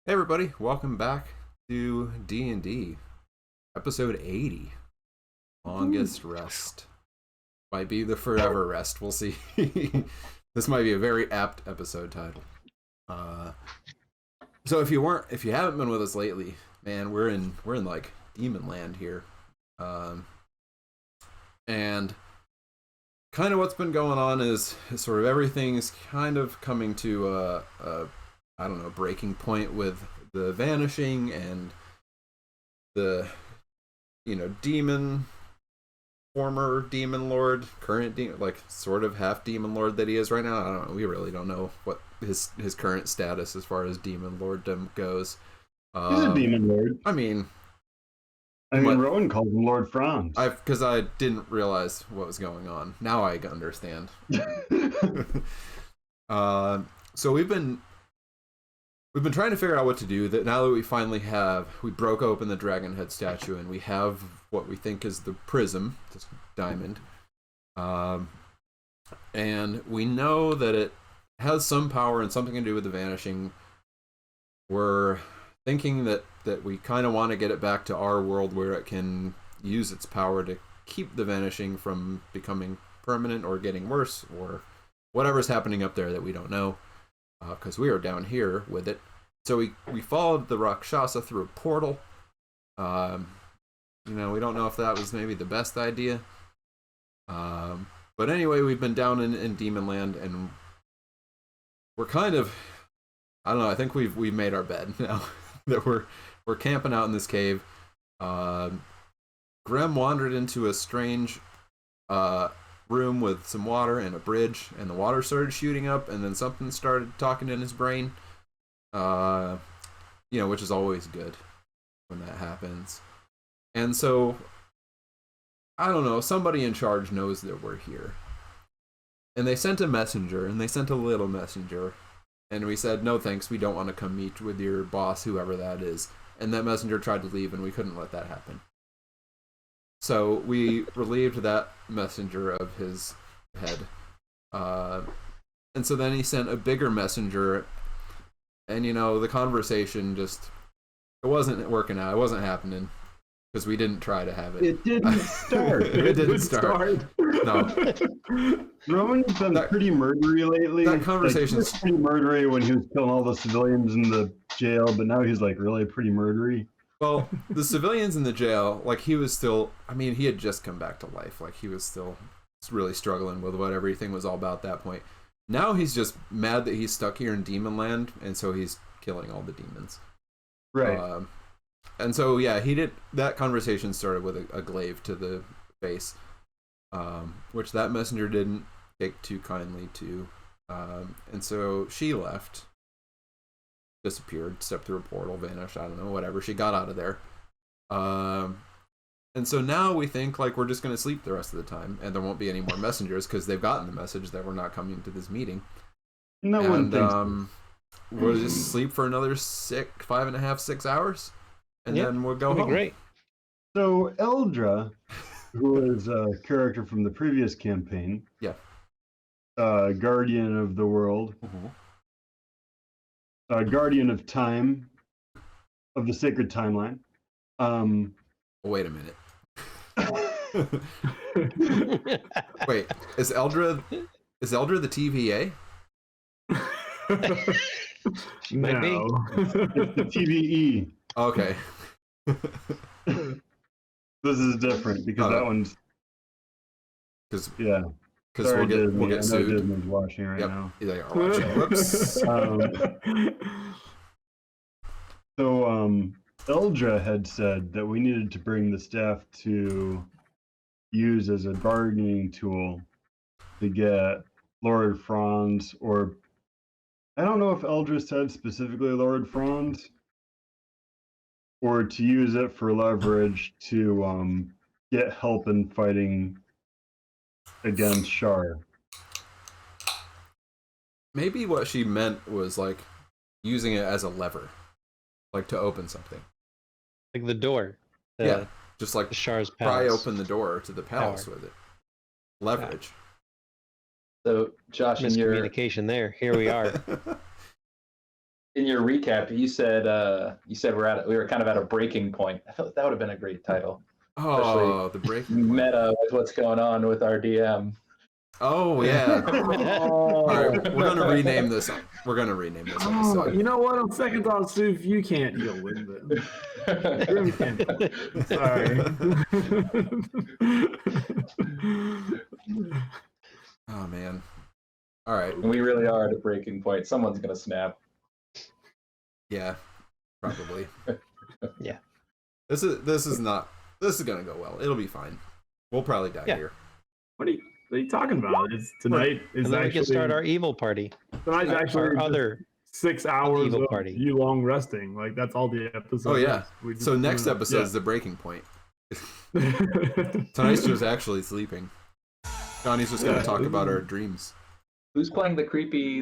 Hey everybody, welcome back to D&D, episode 80, Longest Rest. Might be the forever rest, we'll see. This might be a very apt episode title. So if you haven't been with us lately, man, we're in like demon land here. And kind of what's been going on is sort of everything's kind of coming to I don't know, breaking point with the Vanishing and the, former demon lord, current demon, like sort of half demon lord that he is right now. I don't know. We really don't know what his current status as far as demon lorddom goes. He's a demon lord. I mean, Rowan calls him Lord Franz. Because I didn't realize what was going on. Now I understand. So we've been trying to figure out what to do. That now that we broke open the dragon head statue and we have what we think is the prism, this diamond, and we know that it has some power and something to do with the Vanishing. We're thinking that we kind of want to get it back to our world where it can use its power to keep the Vanishing from becoming permanent or getting worse or whatever's happening up there that we don't know. Because we are down here with it. So we followed the Rakshasa through a portal. We don't know if that was maybe the best idea. But anyway, we've been down in Demon Land, and we're kind of, I don't know, I think we've made our bed now. That we're camping out in this cave. Grem wandered into a strange room with some water and a bridge, and the water started shooting up, and then something started talking in his brain, which is always good when that happens. And so I don't know, somebody in charge knows that we're here, and they sent a messenger, and they sent a little messenger, and we said no thanks, we don't want to come meet with your boss, whoever that is. And that messenger tried to leave, and we couldn't let that happen. So we relieved that messenger of his head. And so then he sent a bigger messenger, and the conversation it wasn't working out. It wasn't happening because we didn't try to have it. It didn't start. It didn't start. No. Roman's been pretty murdery lately. That conversation was pretty murdery when he was killing all the civilians in the jail, but now he's like really pretty murdery. Well, the civilians in the jail, like he was still, he had just come back to life. Like he was still really struggling with what everything was all about at that point. Now he's just mad that he's stuck here in Demon Land, and so he's killing all the demons. Right. And so, yeah, that conversation started with a glaive to the face, which that messenger didn't take too kindly to. And so she left. Disappeared, stepped through a portal, vanished, I don't know, whatever. She got out of there. And so now we think like we're just going to sleep the rest of the time, and there won't be any more messengers because they've gotten the message that we're not coming to this meeting. No one thinks we'll just sleep for another 5.5, 6 hours, and then we'll go home. Great. So Eldra, who is a character from the previous campaign, guardian of the world, guardian of time, of the sacred timeline. Wait a minute. Wait, is Eldra the TVA? She might be. It's the TVE. Okay. This is different because that one's because we'll get sued. Disney's watching right now. They are watching. Whoops. So Eldra had said that we needed to bring the staff to use as a bargaining tool to get Lord Franz, or I don't know if Eldra said specifically Lord Franz, or to use it for leverage to get help in fighting against Shar. Maybe what she meant was like using it as a lever, like to open something. Like the door. Just like Shar's pry palace. open the door to the palace with it. Leverage. So Josh, in your Miscommunication there. Here we are. in your recap, you said we were kind of at a breaking point. I felt that would have been a great title. Oh, the breaking point. Meta with what's going on with our DM. Oh yeah. Oh, All right, we're gonna rename this. We're gonna rename this episode. you know what? On second thought, Sue, you can't deal with it. Grim can. Sorry. Oh man. All right. We really are at a breaking point. Someone's gonna snap. Yeah. Probably. Yeah. This is gonna go well. It'll be fine. We'll probably die here. What are you talking about? Tonight is And then we can actually start our evil party. tonight's actually Our just other 6 hours evil of party. you long resting. Like that's all the episode. Oh yeah. is. We just So do next it. episode is the breaking point. Yeah. Tonight's just actually sleeping. Johnny's just gonna talk about our dreams. Who's playing the creepy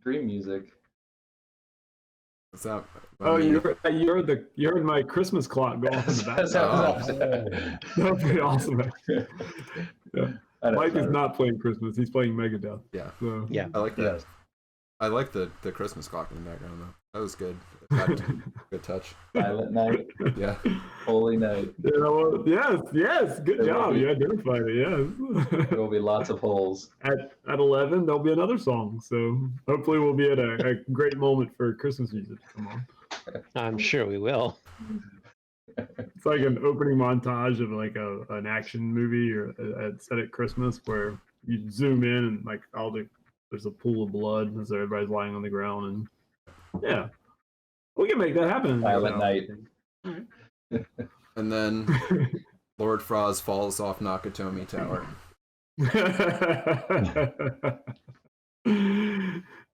dream music? What's that? Oh, you heard my Christmas clock go off in the That background. sounds awesome. That'd be awesome. Yeah. I don't Mike is know. not playing Christmas. He's playing Megadeth. Yeah. So. Yeah. I like that. Yes. I like the Christmas clock in the background though. That was good. Good touch. Silent night, Yeah. holy night. Yeah, well, yes. Good There will job. be- You identified it. Yes. There will be lots of holes. at 11, there'll be another song. So hopefully, we'll be at a great moment for Christmas music to come on. I'm sure we will. It's like an opening montage of like an action movie or set at Christmas where you zoom in and like there's a pool of blood as everybody's lying on the ground and yeah, we can make that happen. Silent night. And then Lord Froz falls off Nakatomi Tower.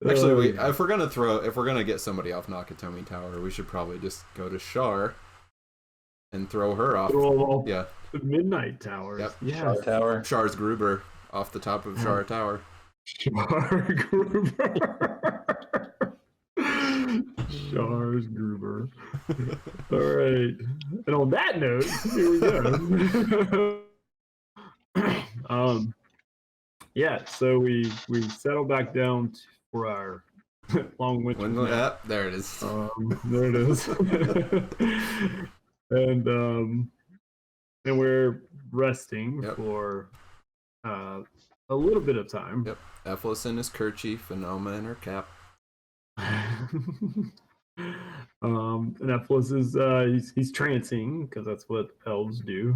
Actually, if we're gonna get somebody off Nakatomi Tower, we should probably just go to Shar and throw her off. Yeah, The Midnight Tower. Yep. Yeah. Shar Tower. Shar's Gruber off the top of Shar Tower. Shar Gruber. Char's Gruber. All right. And on that note, here we go. Yeah, so we settle back down for our long winter. Yep, there it is. There it is. and we're resting Yep. for a little bit of time. Yep. Ephelis in his kerchief, and Oma in her cap. And Ephelis is he's trancing because that's what elves do.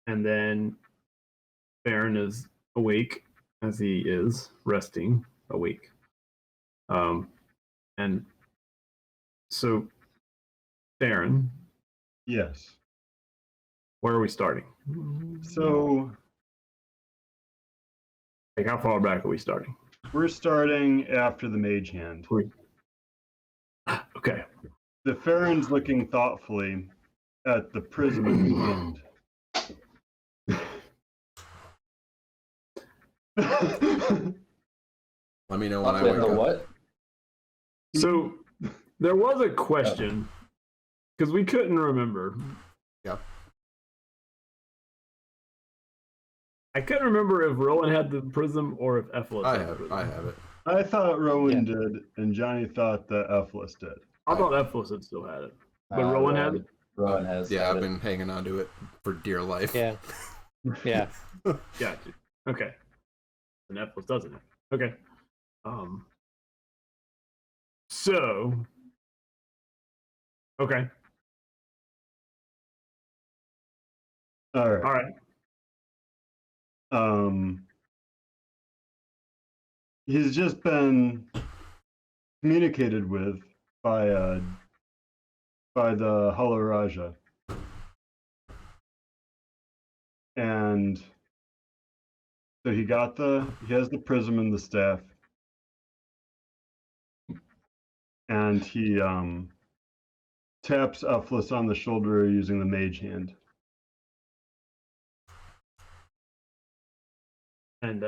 And then Baron is awake as he is resting, awake. And so Baron, Yes. where are we starting? So Like how far back are we starting? we're starting after the mage hand. Okay. The Farron's looking thoughtfully at the prism at the end. Let me know when I Wait, wake the up. what? So there was a question because we couldn't remember. Yeah. I couldn't remember if Rowan had the prism or if Ephelis I had the have. prism. I have it. I thought Rowan Yeah. did, and Johnny thought that Ephelis did. I thought Ephelis had still had it. But Rowan had it? Rowan has. Yeah, had I've it. been hanging on to it for dear life. Yeah. Yeah. Gotcha. Okay. And Ephelis doesn't have it. Okay. So. Okay. All right. All right. He's just been communicated with by the Halaraja. And so he has the prism and the staff. And he taps Ephelis on the shoulder using the mage hand. And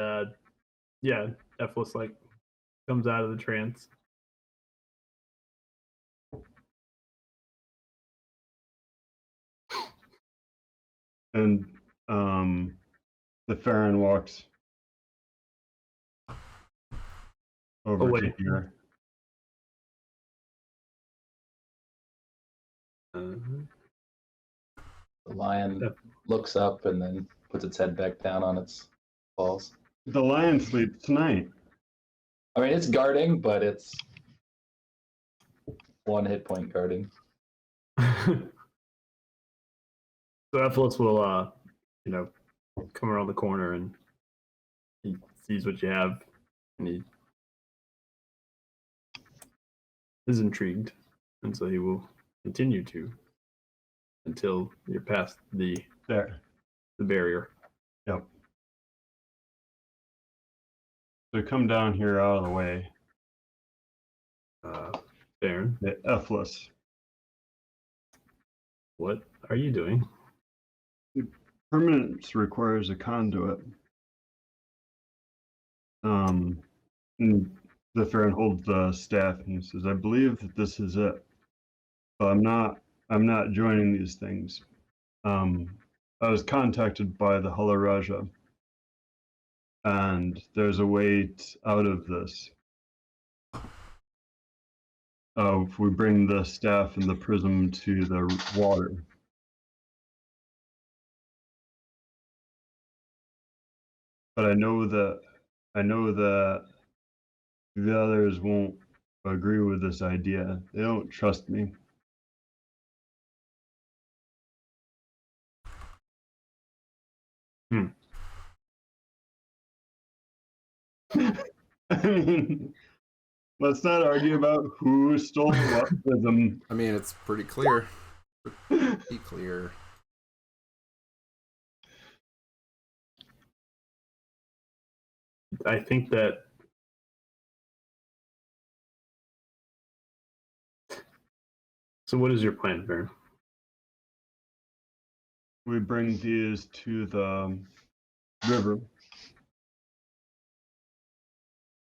yeah, Ephelis like comes out of the trance. And the Farron walks over Away. to here. Uh, The lion Yep. looks up and then puts its head back down on its paws. The lion sleeps tonight. I mean, it's guarding, but it's 1 hit point guarding. so Ephesus will, come around the corner and he sees what you have, and he is intrigued, and so he will continue to until you're past the There. barrier. Yep. So come down here out of the way. Baron, The Ephesus. what are you doing? Permanence requires a conduit. And the Farron holds the staff and he says, I believe that this is it. But I'm not joining these things. I was contacted by the Hala Raja. And there's a way out of this. If we bring the staff and the prism to the water. But I know that the others won't agree with this idea. They don't trust me. I mean, let's not argue about who stole what prism. I mean, it's pretty clear. Pretty clear. I think that so what is your plan, Baron? We bring these to the river.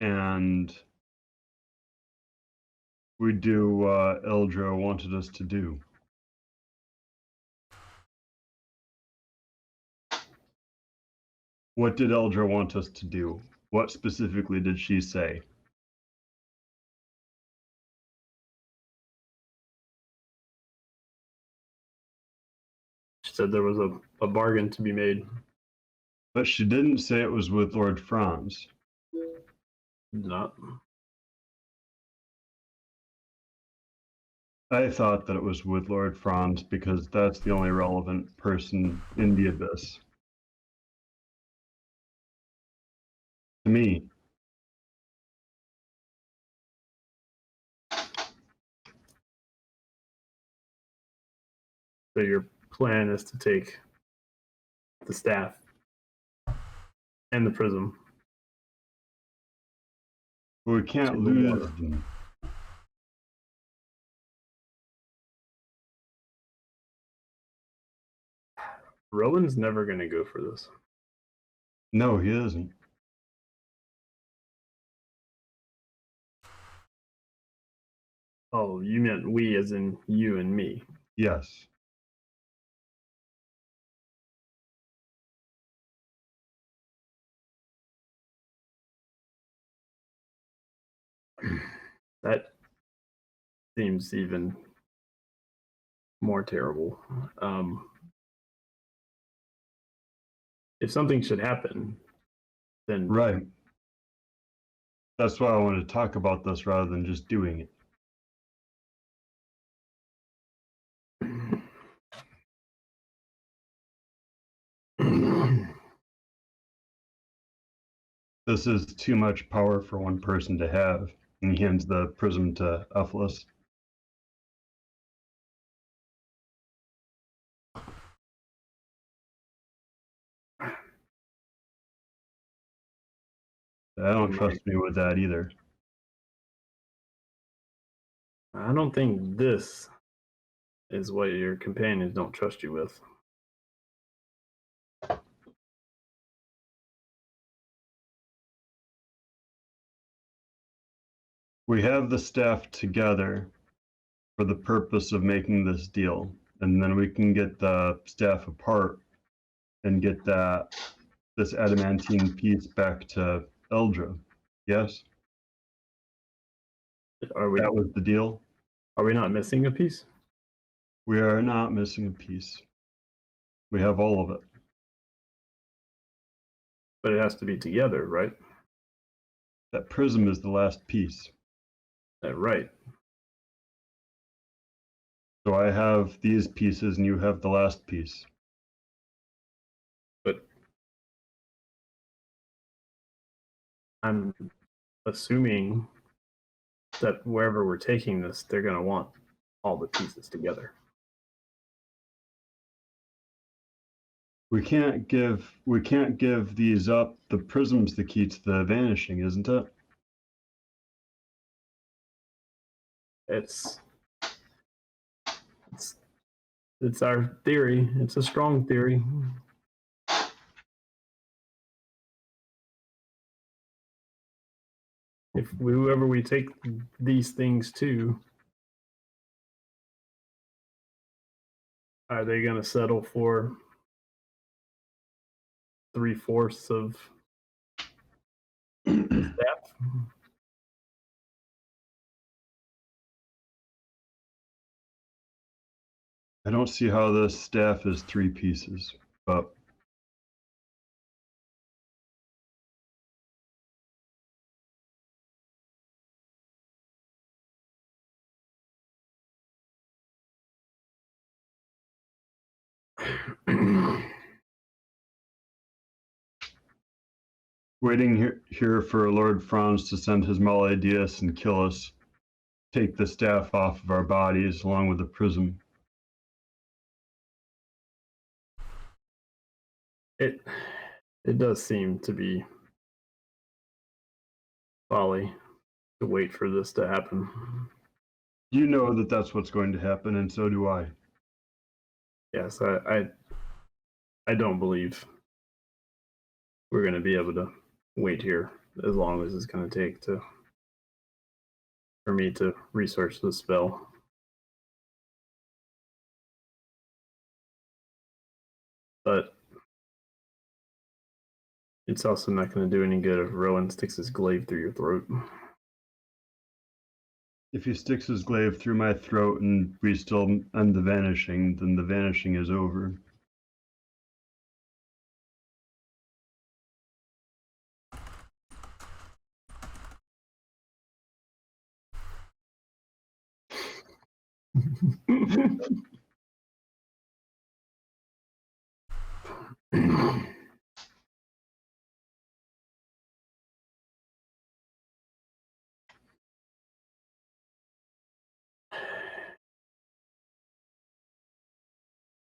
And we do what Eldra wanted us to do. What did Eldra want us to do? What specifically did she say? She said there was a bargain to be made. But she didn't say it was with Lord Franz. Not. I thought that it was with Lord Franz because that's the only relevant person in the Abyss. To me. So your plan is to take the staff and the prism. We can't To the lose water. them. Rowan's never going to go for this. No, he isn't. Oh, you meant we as in you and me. Yes. That seems even more terrible. If something should happen, then Right. That's why I wanted to talk about this rather than just doing it. This is too much power for one person to have. And he hands the prism to Ephesus. I don't trust me with that either. I don't think this is what your companions don't trust you with. We have the staff together for the purpose of making this deal, and then we can get the staff apart and get this adamantine piece back to Eldra. Yes, Are we? that was the deal. Are we not missing a piece? We are not missing a piece. We have all of it. But it has to be together, right? That prism is the last piece. Right. So I have these pieces and you have the last piece. But I'm assuming that wherever we're taking this, they're going to want all the pieces together. We can't give these up. The prism's the key to the vanishing, isn't it? It's it's our theory. It's a strong theory. If whoever we take these things to, are they going to settle for 3/4 of staff? I don't see how this staff is 3 pieces, but waiting here for Lord Franz to send his Maladius and kill us. Take the staff off of our bodies along with the prism. It does seem to be folly to wait for this to happen. You know that that's what's going to happen, and so do I. Yes, I don't believe we're going to be able to wait here as long as it's going to take for me to research the spell. But it's also not going to do any good if Rowan sticks his glaive through your throat. If he sticks his glaive through my throat and we still end the vanishing, then the vanishing is over.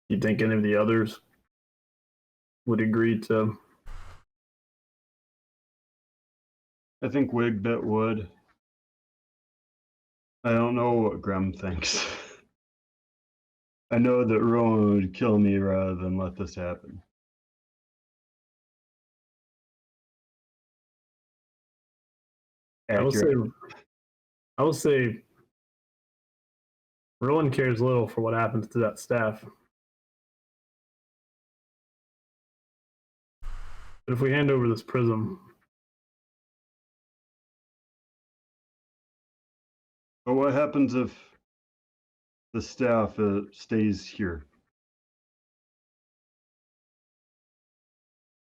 You think any of the others would agree to? I think Wigbit would. I don't know what Grem thinks. I know that Rowan would kill me rather than let this happen. I Accurate. will say Rowan cares little for what happens to that staff. But if we hand over this prism, But what happens if the staff stays here?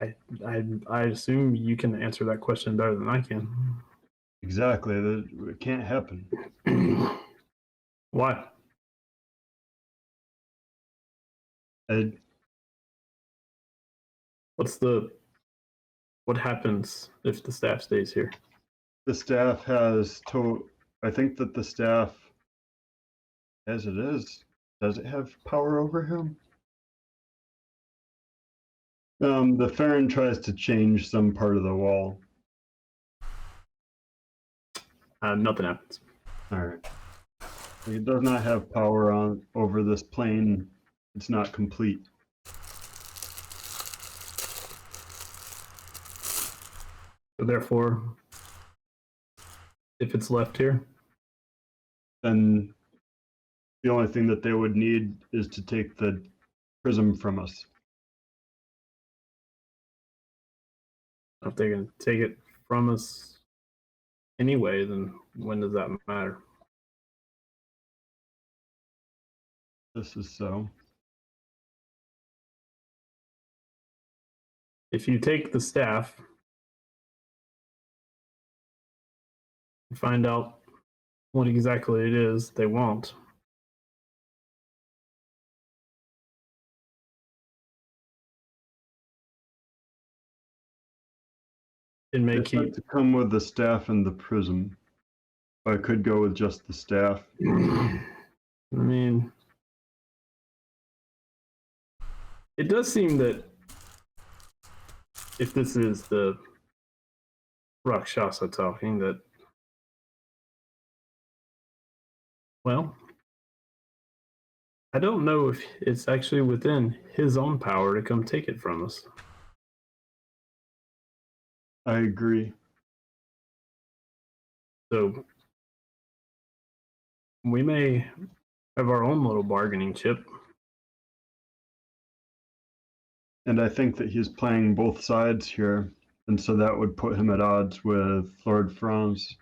I assume you can answer that question better than I can. Exactly. It can't happen. Why? What happens if the staff stays here? The staff has I think that the staff, as it is, does it have power over him? The Farron tries to change some part of the wall. Nothing happens. All right. He does not have power over this plane. It's not complete. So therefore, if it's left here, Then the only thing that they would need is to take the prism from us. if they're going to take it from us anyway, then when does that matter? This is so. If you take the staff and find out what exactly it is they want, it may It's like keep. to come with the staff and the prism. I could go with just the staff. I mean, it does seem that if this is the Rakshasa talking, that, well, I don't know if it's actually within his own power to come take it from us. I agree. So we may have our own little bargaining chip. And I think that he's playing both sides here. And so that would put him at odds with Lord Franz.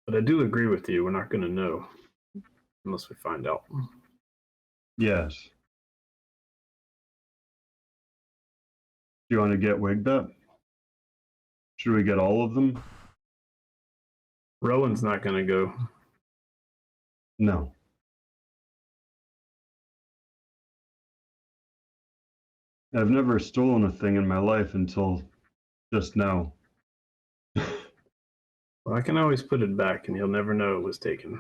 But I do agree with you. We're not going to know unless we find out. Yes. Do you want to get wigged up? Should we get all of them? Rowan's not going to go. No. I've never stolen a thing in my life until just now. Well, I can always put it back and he'll never know it was taken.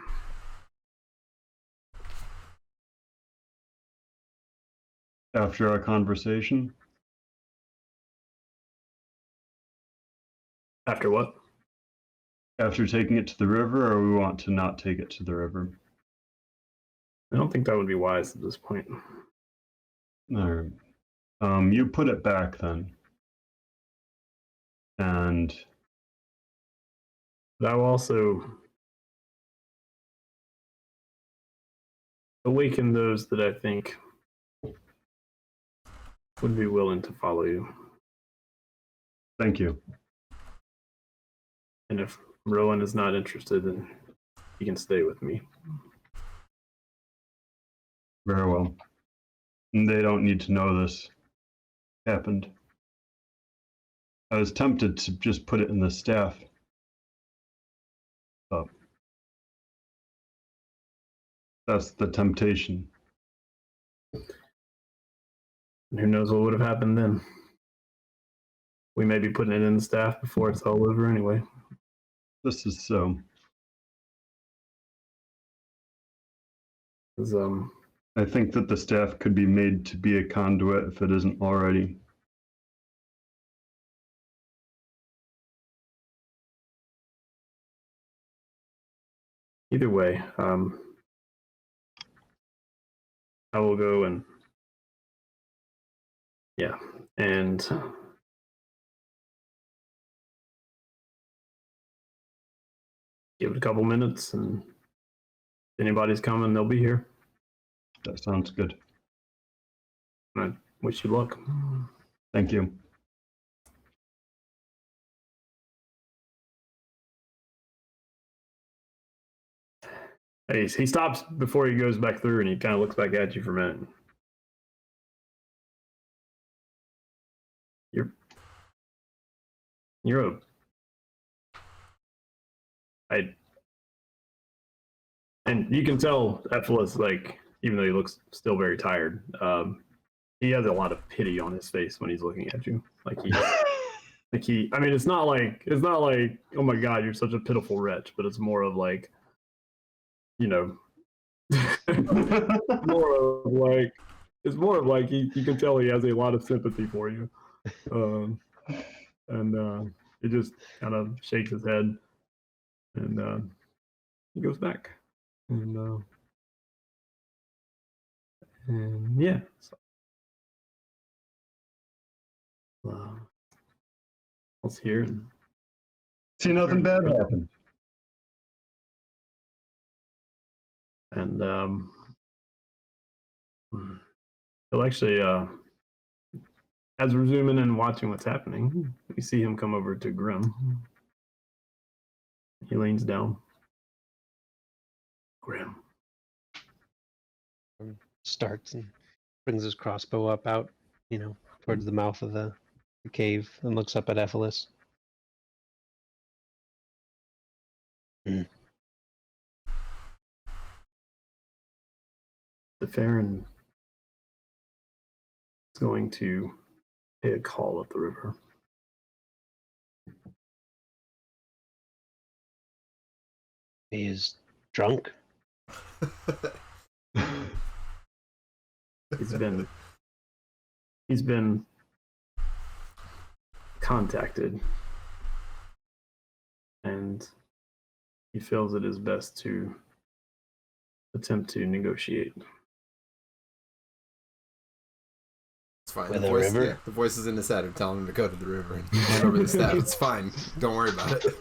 After our conversation, After what? after taking it to the river, or we want to not take it to the river? I don't think that would be wise at this point. All right. You put it back then. And But I will also awaken those that I think would be willing to follow you. thank you. And if Rowan is not interested, then he can stay with me. Very well. And they don't need to know this happened. I was tempted to just put it in the staff. But that's the temptation. And who knows what would have happened then? We may be putting it in the staff before it's all over anyway. This is so. 'Cause, I think that the staff could be made to be a conduit if it isn't already. either way, I will go and and give it a couple minutes, and if anybody's coming, they'll be here. That sounds good. I wish you luck. Thank you. He stops before he goes back through, and he kind of looks back at you for a minute. You're and you can tell Ephilis, like, even though he looks still very tired, he has a lot of pity on his face when he's looking at you. Like he, I mean, it's not like, oh my God, you're such a pitiful wretch, but it's more of like, it's more of like you can tell he has a lot of sympathy for you. And he just kind of shakes his head, and he goes back. And yeah. So, let's hear it. See, nothing bad happened. And he'll actually, as we're zooming in and watching what's happening, we see him come over to Grim. He leans down. Grim. Starts and brings his crossbow up out, towards the mouth of the cave and looks up at Ephelis. The Farron is going to pay a call up the river. He is drunk. He's been contacted, and he feels it is best to attempt to negotiate. It's fine. With The a voice, river? yeah, the voices in his head are telling him to go to the river and hand over the staff. It's fine. Don't worry about it.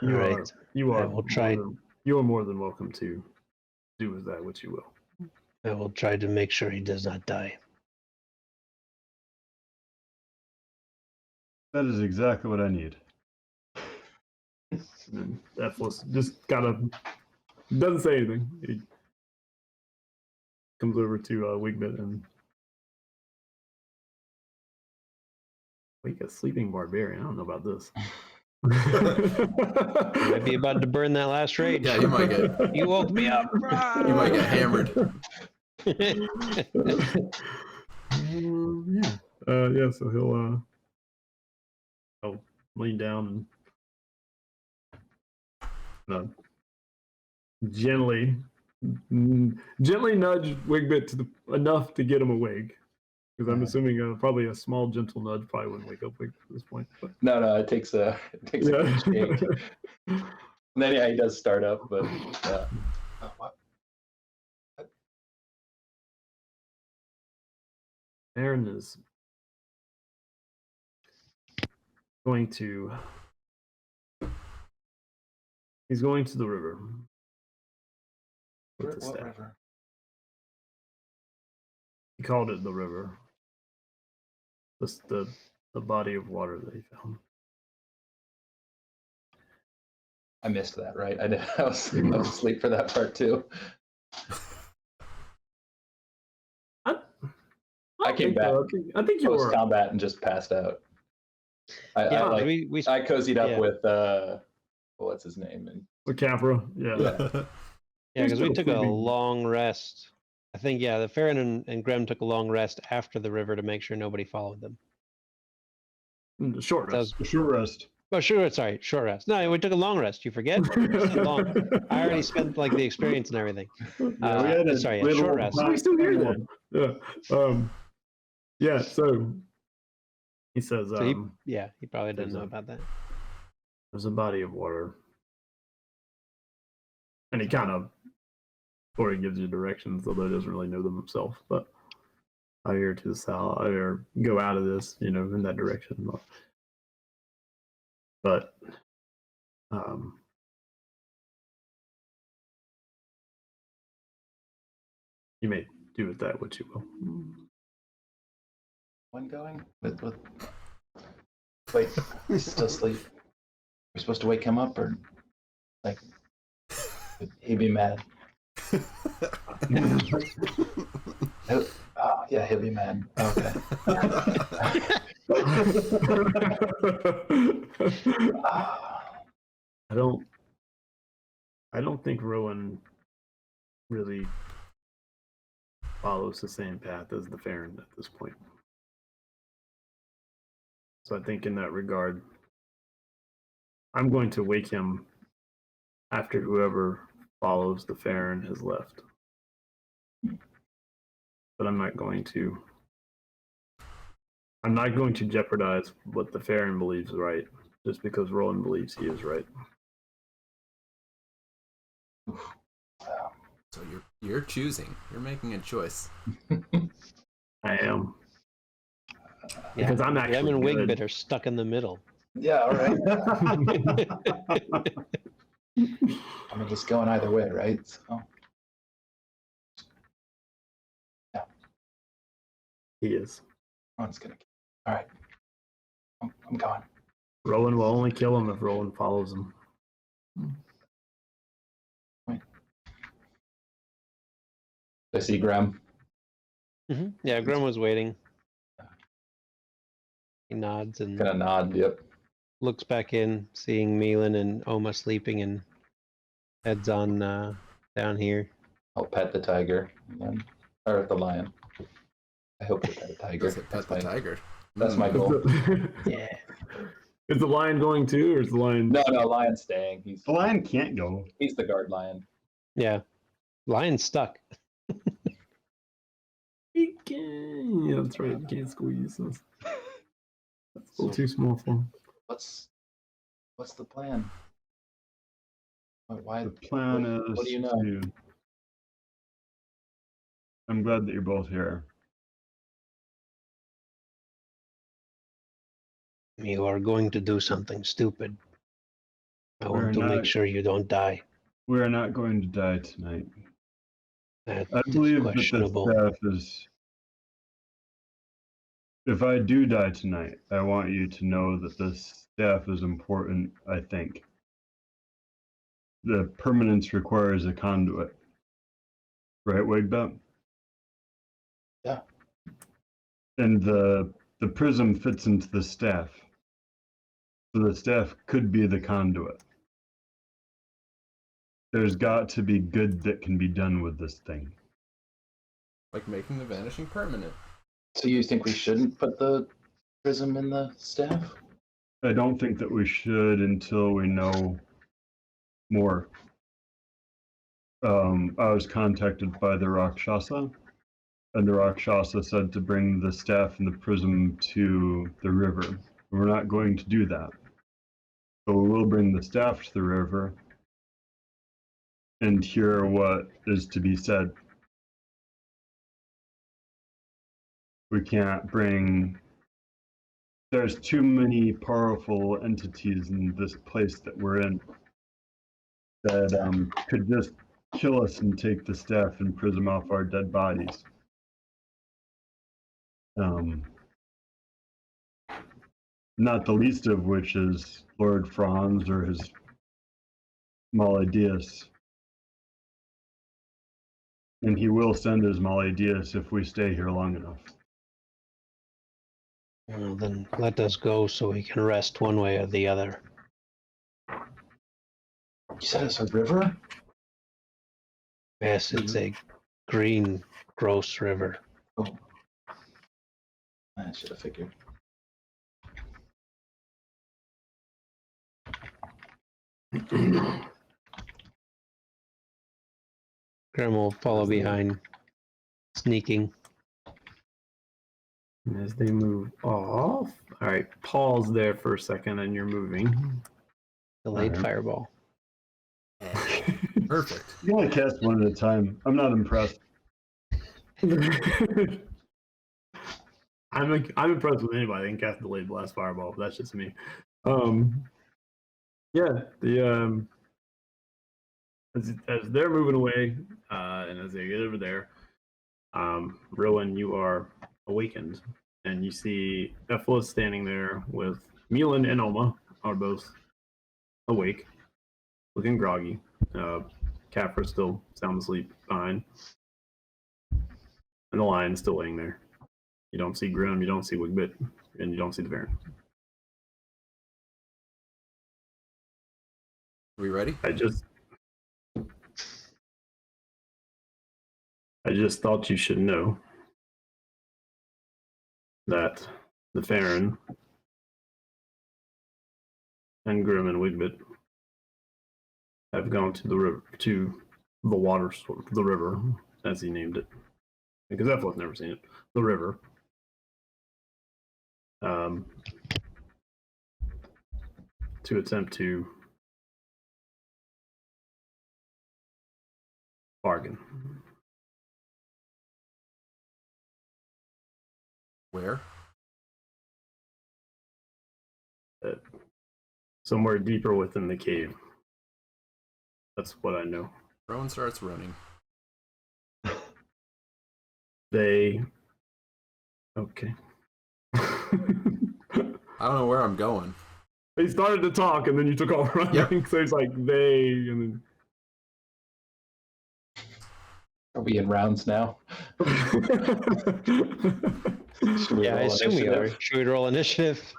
You Right. are you I are will try. you are more than welcome to do with that what you will. I will try to make sure he does not die. That is exactly what I need. And Ephelis just doesn't say anything. He comes over to Wigbit and wake a sleeping barbarian. I don't know about this. Might be about to burn that last rage. Yeah, you might get You woke me up. you might get hammered. Yeah. So he'll lean down and gently nudge Wigbit to enough to get him awake. Because I'm assuming probably a small gentle nudge probably wouldn't wake up Wigbit at this point. But, No, it takes a good shake. And then yeah, he does start up, but yeah. Oh, what? Aaron is going to. He's going to the river. With the What staff. river? He called it the river. The body of water that he found. I missed that, right? I was asleep for that part too. I came back I think you post were. combat and just passed out. Yeah, I cozied up yeah. with what's his name? And With Capra. Yeah. Yeah, because we Still took a sleeping. long rest. I think, yeah, the Farron and Grem took a long rest after the river to make sure nobody followed them. Short That rest. was, Short rest. oh, sure, sorry, short rest. No, we took a long rest. You forget? Long. I already spent like the experience and everything. Yeah, we had a Sorry, little short rest. We're still here then. Yeah. Yeah. So he says, So he probably didn't know about that. there's a body of water, and he kind of, or he gives you directions, although he doesn't really know them himself. But I hear to the south, or go out of this, in that direction. But you may do with that what you will. when going? With wait, he's still asleep. We're supposed to wake him up, or like would he be mad? Oh, yeah, he'll be mad. Okay. I don't think Rowan really follows the same path as the Farron at this point. So I think in that regard, I'm going to wake him after whoever follows the Farron has left. But I'm not going to jeopardize what the Farron believes is right, just because Rowan believes he is right. So you're choosing. You're making a choice. I am. Yeah, Because I'm actually Grem and good. Wigbit are stuck in the middle. Yeah, all right. I mean, he's going either way, right? So, He is. I'm just gonna. All right. I'm going. Rowan will only kill him if Rowan follows him. I see Graham. Yeah, Grim was waiting. He nods and Gonna nod. Yep. looks back in, seeing Milan and Oma sleeping, and heads on down here. I'll pet the tiger, and then, or the lion. I hope to pet a tiger. Does it pet the tiger? That's my goal. Yeah. Is the lion going too, or is the lion? No, lion's staying. The lion can't go. He's the guard lion. Yeah. Lion's stuck. He can. Yeah, that's right. You can't squeeze. That's a little too small for him. What's the plan? Why? The plan what is do you know? to. I'm glad that you're both here. You are going to do something stupid. I We're want to make not- sure you don't die. We are not going to die tonight. That I is believe that the questionable. staff is. If I do die tonight, I want you to know that this staff is important, I think. The permanence requires a conduit. Right, Wigbet? Yeah. And the prism fits into the staff. So the staff could be the conduit. There's got to be good that can be done with this thing. Like making the vanishing permanent. So you think we shouldn't put the prism in the staff? I don't think that we should until we know more. I was contacted by the Rakshasa, and the Rakshasa said to bring the staff and the prism to the river. We're not going to do that. But we will bring the staff to the river and hear what is to be said. We can't bring. There's too many powerful entities in this place that we're in that could just kill us and take the staff and prism off our dead bodies. Not the least of which is Lord Franz or his Maladius. And he will send his Maladius if we stay here long enough. Well, then let us go so we can rest one way or the other. You said it's a river? Yes, it's a green, gross river. Oh. I should have figured. Grim will follow behind, sneaking. And as they move off, all right, pause there for a second, and you're moving. Delayed Alright. fireball. Perfect. You only cast one at a time. I'm not impressed. I'm impressed with anybody that can cast delayed blast fireball. But that's just me. Yeah, the as they're moving away, and as they get over there, Rowan, you are awakened, and you see Ethla standing there with Milan and Oma are both awake, looking groggy. Kafra's still sound asleep behind, and the lion's still laying there. You don't see Grim, you don't see Wigbit, and you don't see the Baron. We ready? I just thought you should know that the Farron and Grim and Wigbit have gone to the river, to the water source, the river, as he named it, because Ethela's never seen it. The river. To attempt to bargain. Where? Somewhere deeper within the cave. That's what I know. Rowan starts running. They. Okay. I don't know where I'm going. He started to talk, and then you took off running. Yep. So he's like, they, and Are we in rounds now? then. Should we Yeah, I roll assume we are. initiative? Should we roll initiative?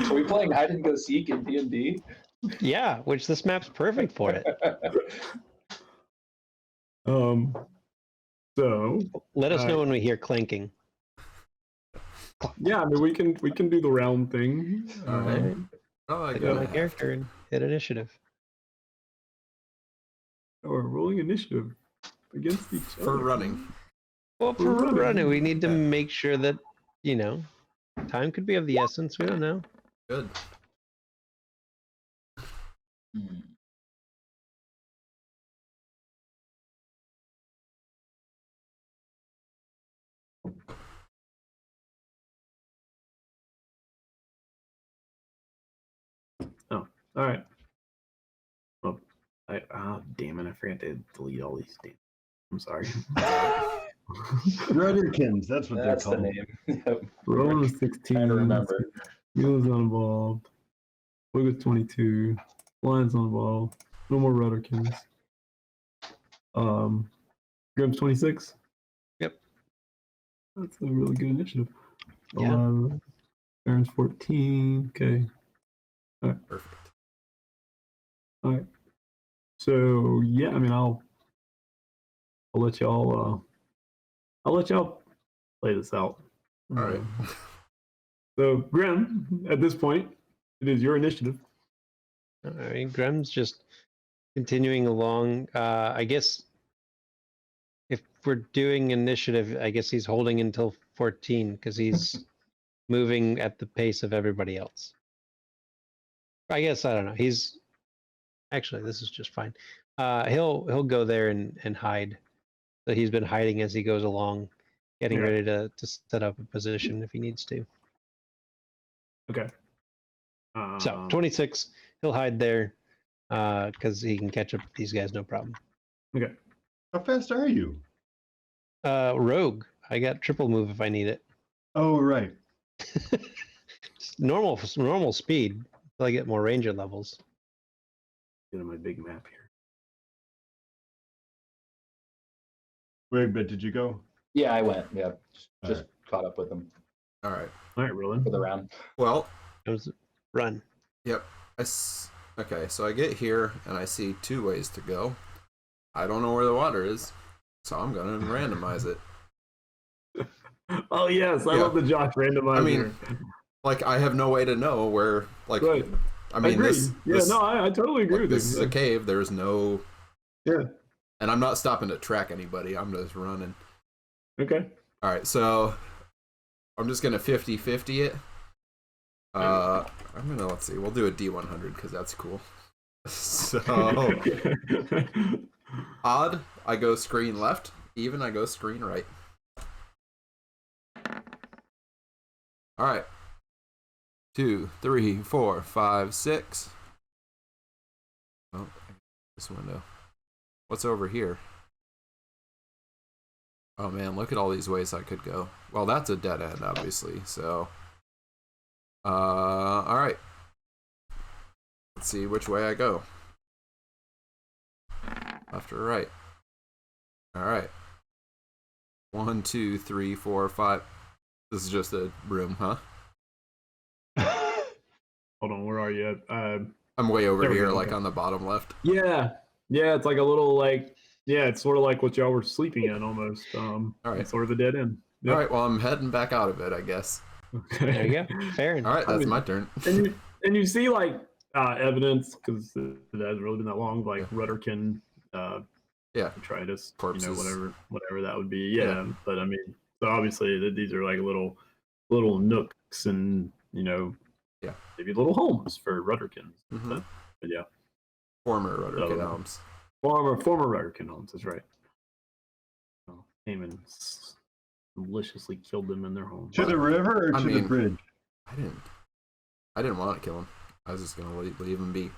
Are we playing hide and go seek in D&D? Yeah, which this map's perfect for it. So Let us know when we hear clanking. yeah, I mean, we can do the round thing. All right. Oh, I Click got on my it. character and hit initiative. We're rolling initiative against each other For running. Well, For for running. running, we need to Yeah. make sure that, time could be of the essence. We don't know. Good. Hmm. All right. Well, damn it! I forgot to delete all these. I'm sorry. Rudderkins, that's what That's they're the called. name. Yep. Rolling a Trying 16. to remember. Wheels not involved. Wig with 22. Lines not involved. No more Rudderkins. Grimm's 26. Yep. That's a really good initiative. Yeah. 11. Aaron's 14. Okay. Perfect. All right. So yeah, I mean, I'll let y'all. I'll let y'all play this out. All right. So Grim, at this point, it is your initiative. All right, Grem's just continuing along. I guess if we're doing initiative, I guess he's holding until 14 because he's moving at the pace of everybody else. I guess I don't know. He's actually this is just fine. He'll go there and hide. So he's been hiding as he goes along, getting Okay. ready to set up a position if he needs to. Okay. So 26, he'll hide there because he can catch up with these guys no problem. Okay. How fast are you? Rogue, I got triple move if I need it. Oh, right. normal speed until I get more ranger levels. Get on my big map here. Wait, but did you go? Yeah, I went. Yeah, All just right. caught up with them All right. All right, Roland. for the round. Well, Comes run. yep. Okay, so I get here and I see two ways to go. I don't know where the water is, so I'm gonna randomize it. Oh yes, I Yeah. love the Josh randomizer. I mean, like I have no way to know where. Like, Right. I mean, agree. this. Yeah, this, no, I totally agree like, with this you. is a cave. There's no, Yeah. and I'm not stopping to track anybody. I'm just running. Okay. All right, so I'm just gonna 50-50 it. I'm gonna let's see. We'll do a D100 because that's cool. So odd, I go screen left. Even, I go screen right. All right. 2, 3, 4, 5, 6. Oh, this window. What's over here? Oh man, look at all these ways I could go. Well, that's a dead end, obviously. So, all right. Let's see which way I go. Left or right? All right. 1, 2, 3, 4, 5. This is just a room, huh? Hold on, where are you? I'm way over There we here, go, like okay. on the bottom left. Yeah, it's like a little it's sort of like what y'all were sleeping in almost. All right. It's sort of a dead end. Yep. All right. Well, I'm heading back out of it, I guess. Okay. There you go. Fair enough. All right, that's my turn. And you see like evidence because it hasn't really been that long, like Yeah. Rudderkin, Yeah. detritus, Corpses. whatever that would be. Yeah, Yeah. but I mean, so obviously these are like little nooks and Yeah. maybe little homes for Rudderkins. Mhm. But yeah, Former Rudderkin So, homes. former Rudderkin homes. That's right. So, came and maliciously killed them in their home. To the river or I to the mean- bridge? I didn't want to kill him. I was just gonna leave him be.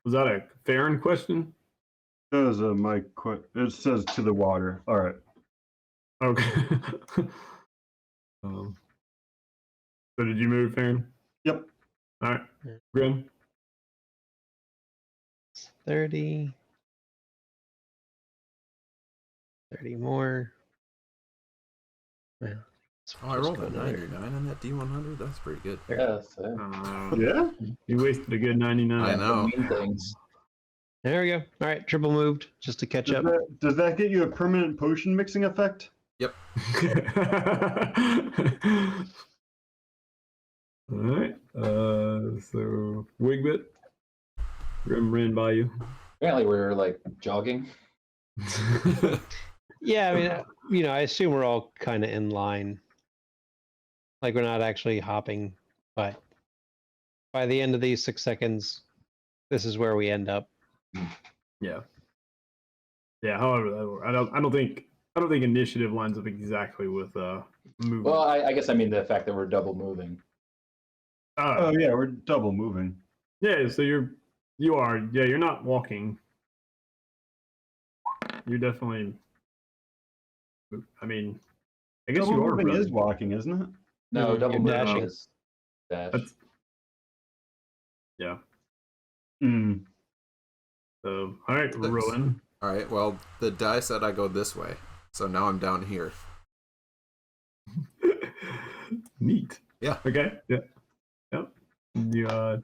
Was that a Farron question? Says it says to the water. All right. Okay. So did you move, Farron? Yep. All right. Yeah. Grim? 30. 30 more. Well, Oh, I just rolled go a another- 99 on that D100. That's pretty good. Yeah, so Yeah. You wasted a good 99. I know. mean things. There we go. All right, triple moved just to catch Does up. does that get you a permanent potion mixing effect? Yep. All right. So Wigbit, Grim ran by you. Apparently, we're like jogging. Yeah, I mean, I assume we're all kind of in line. Like we're not actually hopping, but by the end of these 6 seconds, this is where we end up. Yeah. Yeah. However, I don't think initiative lines up exactly with movement. Well, I guess I mean the fact that we're double moving. Oh yeah, we're double moving. Yeah. So you are. Yeah. You're not walking. You're definitely. I mean, I guess Double you are moving running. is walking, isn't it? No, You're double moving dashing. is dash. That's, yeah. Mm. So all right, Rowan. All right. Well, the die said I go this way, so now I'm down here. Neat. Yeah. Okay. Yeah. Yep. You, I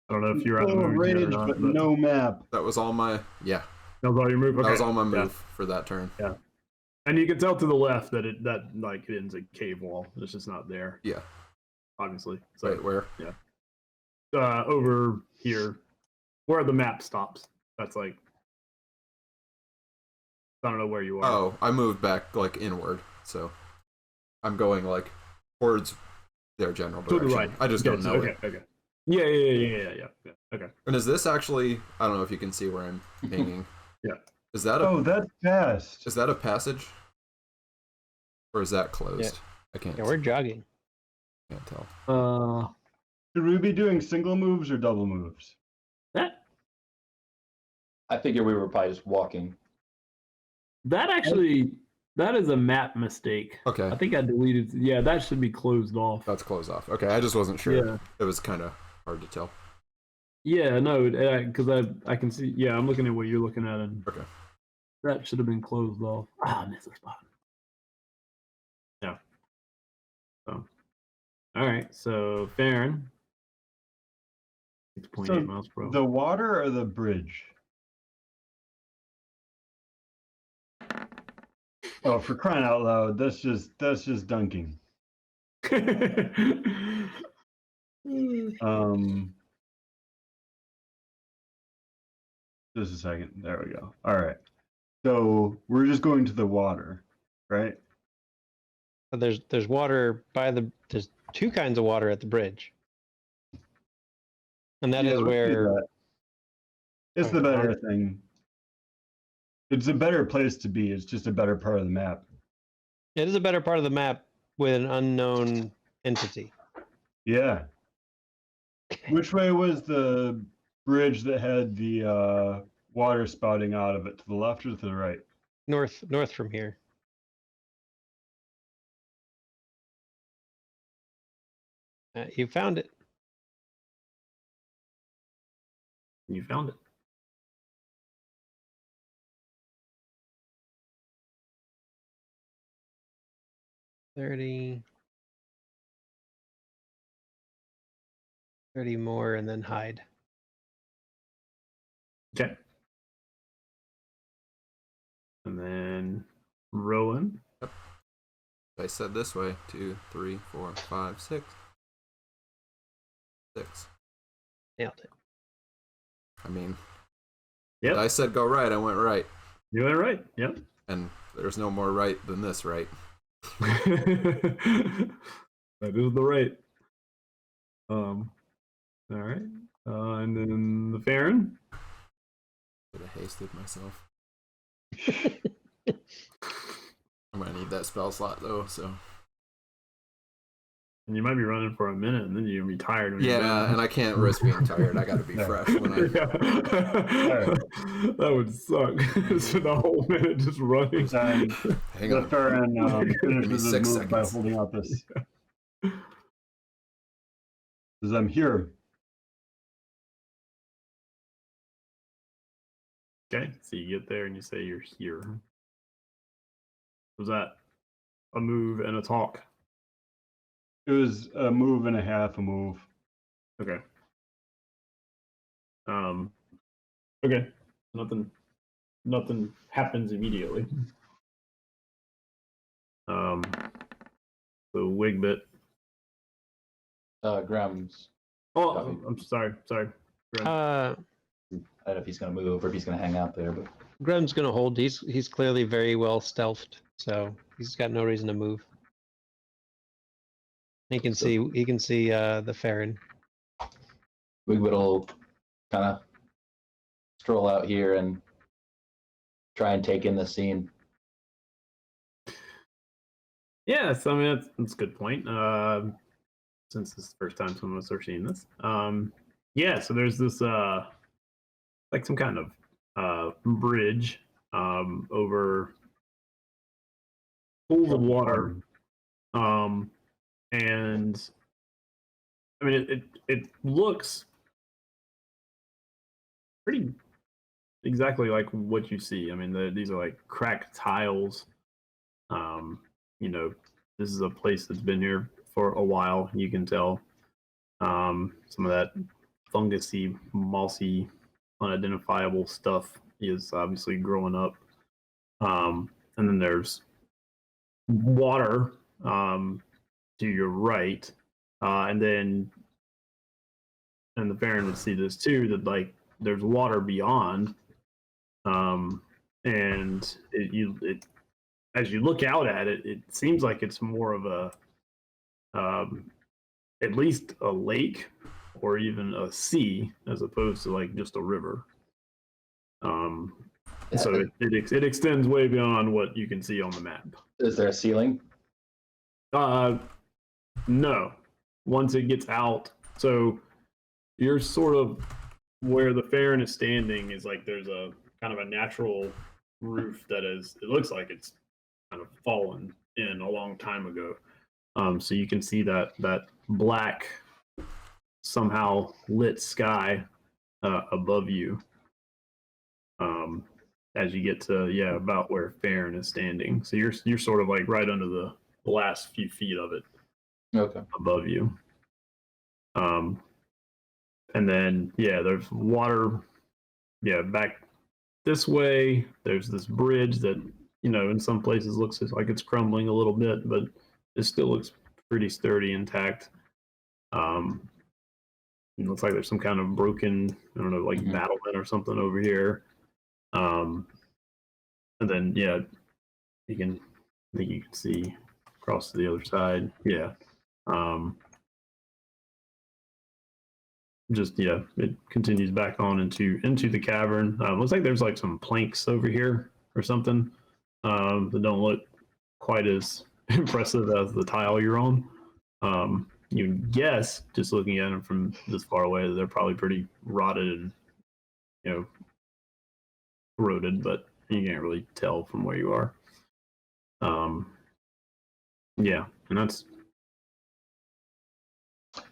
don't know if you're out of Full the mood yet or range, not, but no map. That was all my that was all your move. Okay. That was all my Yeah. move for that turn. And you can tell to the left that it ends a cave wall. It's just not there, Yeah. obviously. So Right where? over here, where the map stops. That's like I don't know where you are. Oh, I moved back like inward, so I'm going like towards their general to direction. the right. I just don't know it. Okay. Yeah. Okay. And is this actually? I don't know if you can see where I'm hanging. Yeah. Is that a Oh, that's fast. is that a passage? Or is that closed? I can't. Yeah, we're jogging. Can't tell. Should we be doing single moves or double moves? That I figure we were probably just walking. actually that is a map mistake. Okay, I think I deleted. Yeah, that should be closed off. that's closed off. Okay, I just wasn't sure. Yeah. It was kind of hard to tell. Yeah, no, because I can see. Yeah, I'm looking at what you're looking at, and Okay. that should have been closed off. I missed a spot. Yeah. So, all right. So Farron, 6.8 So miles per hour. the water or the bridge? Oh, for crying out loud! That's just dunking. Just a second. There we go. All right. So we're just going to the water, right? There's water there's two kinds of water at the bridge. And that Yeah, is let's do where that. It's the better thing. It's a better place to be. It's just a better part of the map. it is a better part of the map with an unknown entity. Yeah. Which way was the bridge that had the water spouting out of it? To the left or to the right? North from here. You found it. You found it. Thirty more and then hide. Okay. And then Rowan. I said this way. 2, 3, 4, 5, 6. 6. Nailed it. I mean, Yep. I said go right. I went right, You were right. Yep. and there's no more right than this right. That is the right. All right. And then the Farron. Should have hasted myself. I'm gonna need that spell slot though, so And you might be running for a minute, and then you're gonna be tired. When you're Yeah, done. and I can't risk being tired. I got to be Yeah. fresh when I. That would suck. So the whole minute just running. Then Hang the on. Farron Give me finishes his 6 move by seconds. holding out this. Says, I'm here. Okay, so you get there and you say you're here. Was that a move and a talk? It was a move and a half a move. Okay. Okay. Nothing happens immediately. So Wigbit. Grum's. Oh, Copy. I'm sorry. Grim. Uh, I don't know if he's gonna move or if he's gonna hang out there, but Grum's gonna hold. He's clearly very well stealthed, so he's got no reason to move. He can see the Farron. Wigbit will kind of stroll out here and try and take in the scene. Yes, I mean that's a good point. Since this is the first time some of us are seeing this. Yeah, so there's this like some kind of bridge over pools of water. And I mean it looks pretty exactly like what you see. I mean these are like cracked tiles. You know, this is a place that's been here for a while. You can tell some of that fungusy, mossy, unidentifiable stuff is obviously growing up. And then there's water to your right, and the Baron would see this too. That like there's water beyond, and it as you look out at it, it seems like it's more of a at least a lake or even a sea as opposed to like just a river. So it extends way beyond what you can see on the map. Is there a ceiling? No. Once it gets out, so you're sort of where the Farron is standing is like there's a kind of a natural roof that is. It looks like it's kind of fallen in a long time ago. So you can see that black, somehow lit sky above you. As you get to about where Farron is standing, so you're sort of like right under the last few feet of it. Okay. Above you. And then there's water. Back this way. There's this bridge that in some places looks like it's crumbling a little bit, but it still looks pretty sturdy, intact. It looks like there's some kind of broken, I don't know, like battlement or something over here. And then you can see across to the other side. It continues back on into the cavern. Looks like there's like some planks over here or something that don't look quite as impressive as the tile you're on. You guess just looking at them from this far away, they're probably pretty rotted and corroded, but you can't really tell from where you are. And that's.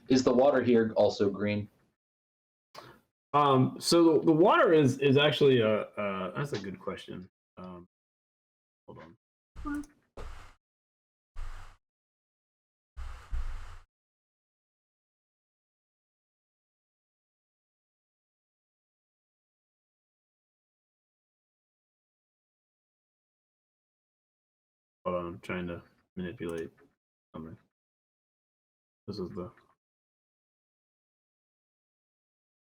Is the water here also green? So the water is actually that's a good question. Hold on. Hold on, I'm trying to manipulate something. This is the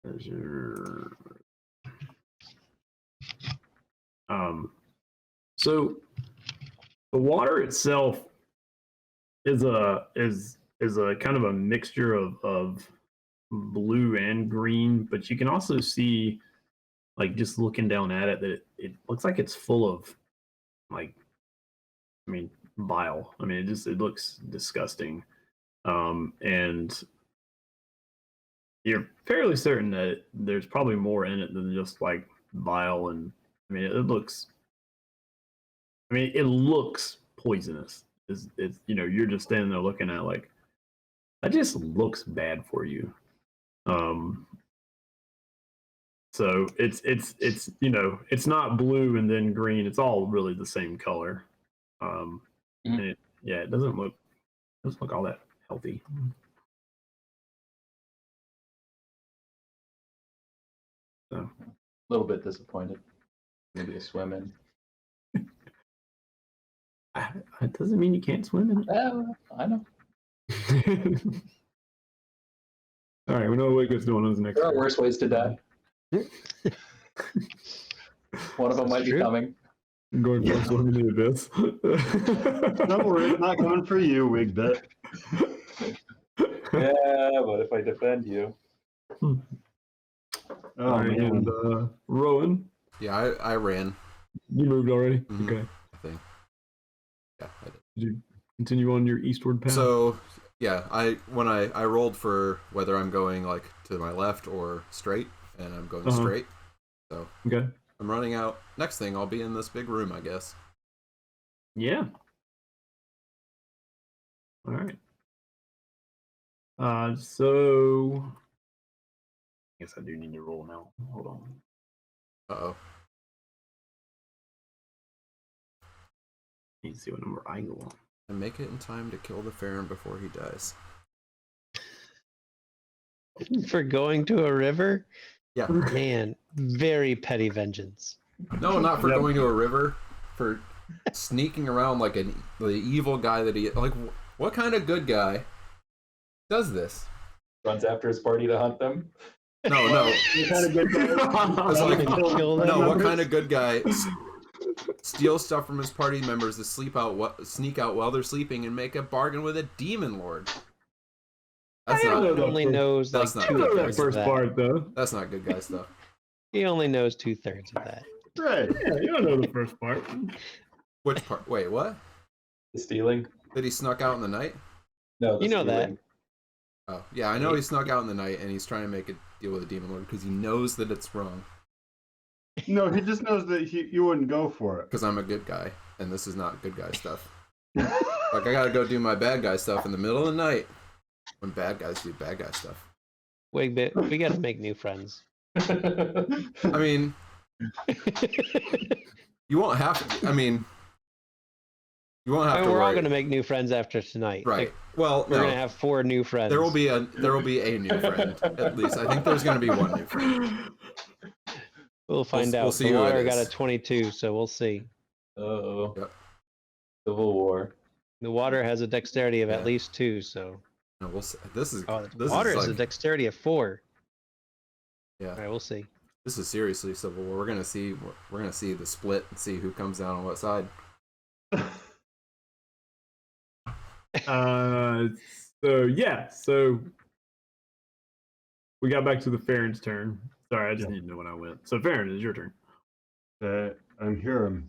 measure. So the water itself is a kind of a mixture of blue and green, but you can also see, like just looking down at it, that it looks like it's full of like, I mean, bile. I mean, it looks disgusting. And you're fairly certain that there's probably more in it than just like bile. And I mean, it looks. I mean, it looks poisonous. It's you're just standing there looking at like that just looks bad for you. So it's it's not blue and then green. It's all really the same color. And it doesn't look all that healthy. So A little bit disappointed. Maybe a swim in. it doesn't mean you can't swim in it. I know. All right, we know what Wicket's doing on his next. There are worse ways to die. One of them might be coming. Going for a swim in the abyss. Don't worry, it's not coming for you, Wigbit. Yeah, but if I defend you. Oh, right, man. and Rowan, Yeah, I ran. you moved already. Mhm. Okay. I think. Yeah, I did. Did you continue on your eastward path? So yeah, when I rolled for whether I'm going like to my left or straight, and I'm going straight. So okay. I'm running out. Next thing, I'll be in this big room, I guess. Yeah. All right. So I guess I do need to roll now. Hold on. Uh-oh. Need to see what number I go on. And make it in time to kill the Farron before he dies. For going to a river? Yeah. Man, very petty vengeance. No, not for Yep. going to a river. For sneaking around like the evil guy that he like. What kind of good guy does this? Runs after his party to hunt them. No. What kind of good guy? It's like, Kill them. no, what kind of good guy steals stuff from his party members to sneak out while they're sleeping and make a bargain with a demon lord? That's I don't not. know He only knows like That's not I know good that guys. first part though. That's not good guy stuff. He only knows 2/3 of that. Right. Yeah, you don't know the first part. Which part? Wait, what? The stealing? That he snuck out in the night? No, the You know that. stealing. Oh, yeah, I know he snuck out in the night and he's trying to make a deal with a demon lord because he knows that it's wrong. No, he just knows that you wouldn't go for it. Because I'm a good guy and this is not good guy stuff. Like, I gotta go do my bad guy stuff in the middle of the night when bad guys do bad guy stuff. Wigbit, we gotta make new friends. I mean, you won't have to. I mean, you won't have to We're all worry. gonna make new friends after tonight. Right. Like, Well, we're no. gonna have 4 new friends. There will be a new friend at least. I think there's gonna be one new friend. We'll find out. we'll see the who it water got a is. 22, so we'll see. Oh. Yep. Civil War. The water has a dexterity of Yeah. at least 2, so No, we'll see. This is the water is has a like, dexterity of 4. yeah. All right, we'll see. This is seriously Civil War. We're gonna see the split and see who comes down on what side. So we got back to the Farron's turn. Sorry, I just need to know when I went. So Farron, it's your turn. I'm here.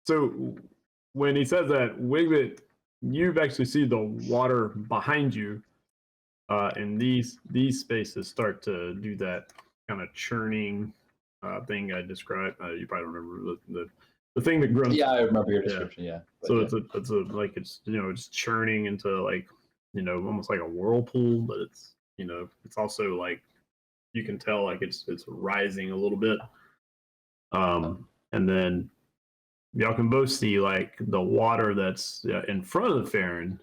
So when he says that, Wigbit, you've actually seen the water behind you, and these spaces start to do that kind of churning thing I described. You probably remember the thing that grunts. Yeah, I remember your description. Yeah. But So yeah. it's a like it's it's churning into like almost like a whirlpool, but it's it's also like you can tell like it's rising a little bit. And then y'all can both see like the water that's in front of the Farron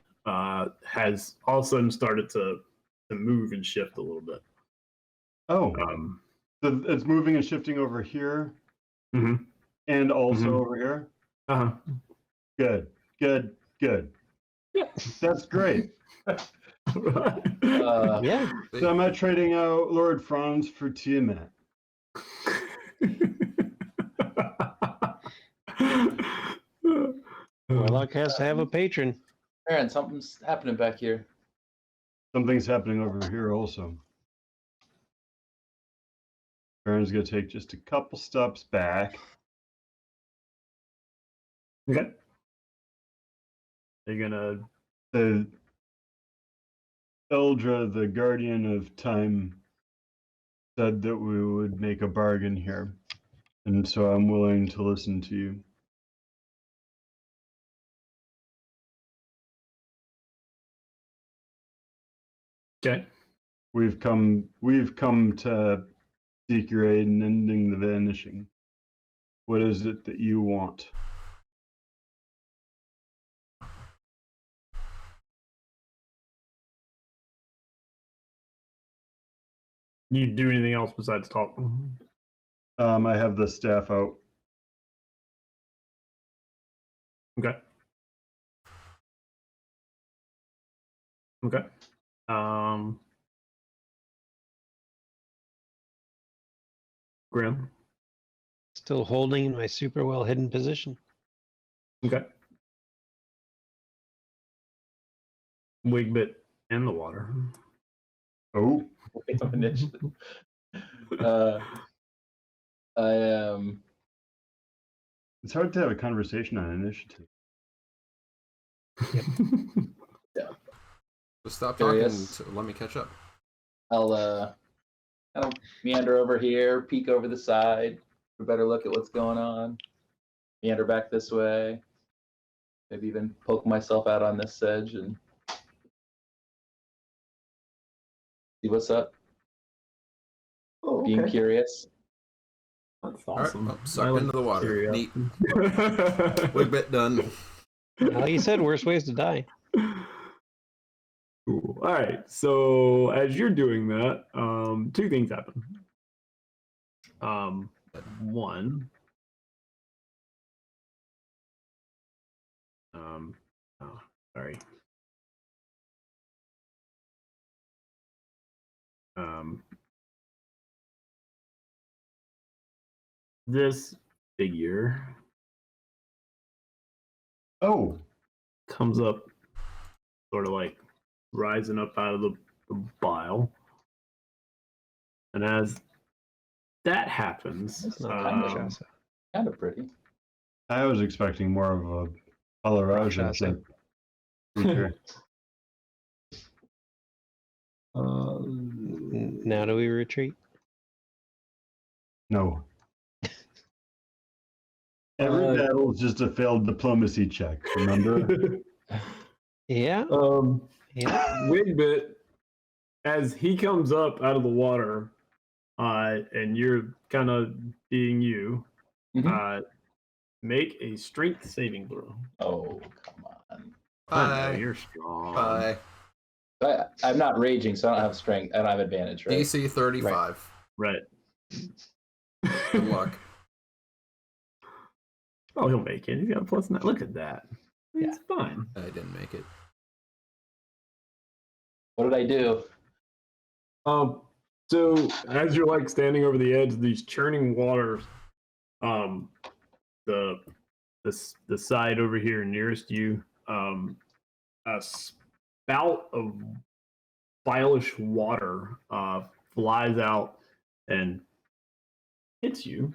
has all of a sudden started to move and shift a little bit. Oh, so it's moving and shifting over here, and also over here. Uh-huh. Good. Yeah. That's great. Yeah. So I'm not trading out Lord Franz for Tiamat. Warlock has to have a patron. Aaron, something's happening back here. Something's happening over here also. Aaron's going to take just a couple steps back. Okay. Are you gonna? The Eldra, the guardian of time, said that we would make a bargain here, and so I'm willing to listen to you. Okay. We've come to seek your aid in ending the vanishing. What is it that you want? You do anything else besides talk? I have the staff out. Okay. Okay. Grim. Still holding in my super well hidden position. Okay. Wigbit in the water. Oh, Initiative. I am. it's hard to have a conversation on initiative. Just stop Curious. talking. Let me catch up. I'll kind of meander over here, peek over the side, for a better look at what's going on. Meander back this way. Maybe even poke myself out on this edge and see what's up. Oh, Being curious. That's All right, awesome. sucked into the water. Curiosity. Neat. Wigbit done. Like you said, worse ways to die. Cool. All right. So as you're doing that, two things happen. One. Oh, sorry. This figure Oh, comes up, sort of like rising up out of the bile, and as that happens, It's not Rakshasa. Kind of pretty. I was expecting more of a Alaraja Rakshasa. type creature. Now do we retreat? No. Every battle is just a failed diplomacy check, remember? Yeah. Yeah. Wigbit, as he comes up out of the water, and you're kind of being you, make a strength saving throw. Oh, come on. I know, Hi. you're strong. Hi. I'm not raging, so I don't have strength. I don't have advantage, right? DC 35. Right. Good luck. Oh, he'll make it. He's got a +9. Look at that. It's fine. I didn't make it. What did I do? So as you're like standing over the edge of these churning waters, the side over here nearest you, a spout of bilish water flies out and hits you.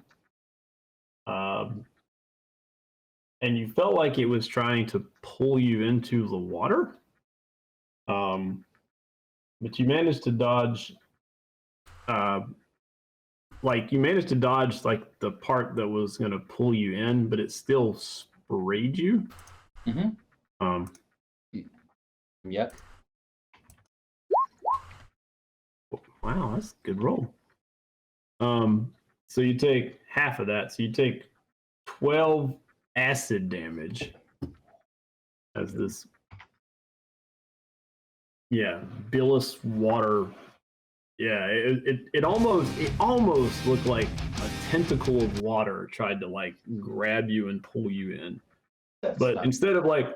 And you felt like it was trying to pull you into the water. But you managed to dodge you managed to dodge like the part that was going to pull you in, but it still sprayed you. Yep. Wow, that's a good roll. So you take half of that. So you take 12 acid damage as this bilious water. Yeah, it almost looked like a tentacle of water tried to like grab you and pull you in. But instead of like,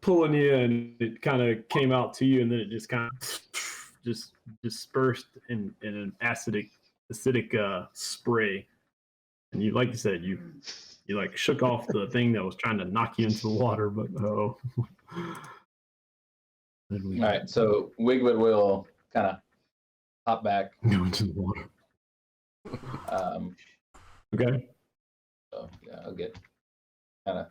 pulling you in, it kind of came out to you, and then it just kind of just dispersed in an acidic spray. And you, like you said, you like shook off the thing that was trying to knock you into the water, but All right, so Wigwood will kind of hop back. go into the water. Um, Okay. so yeah, I'll get kind of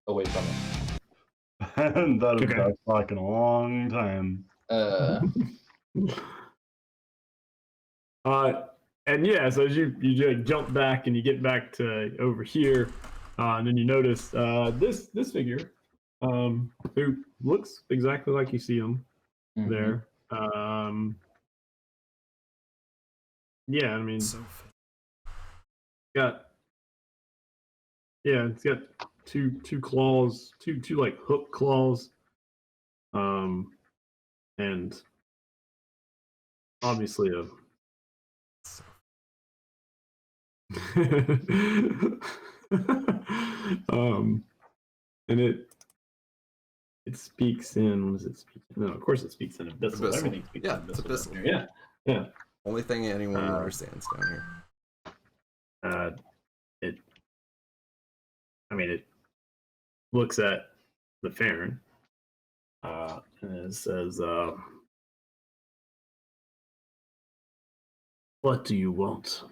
away from it. I haven't thought of Okay. that clock in a long time. And yeah, so as you jump back and you get back to over here, and then you notice this figure, who looks exactly like you see him Mhm. there. Yeah, I mean, So it's got two claws, two like hook claws, and obviously a and it speaks in, what does it speak? No, of course it speaks in Abyssal. Abyssal. Everything speaks Yeah, in it's Abyssal. Abyssal. down here. Yeah. only thing anyone understands down here. It looks at the Farron, and it says, "What do you want?"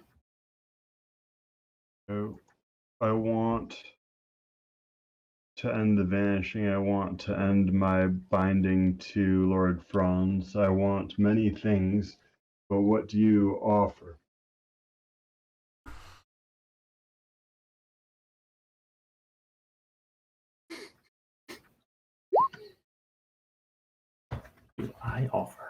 So I want to end the vanishing. I want to end my binding to Lord Franz. I want many things, but what do you offer? Do I offer?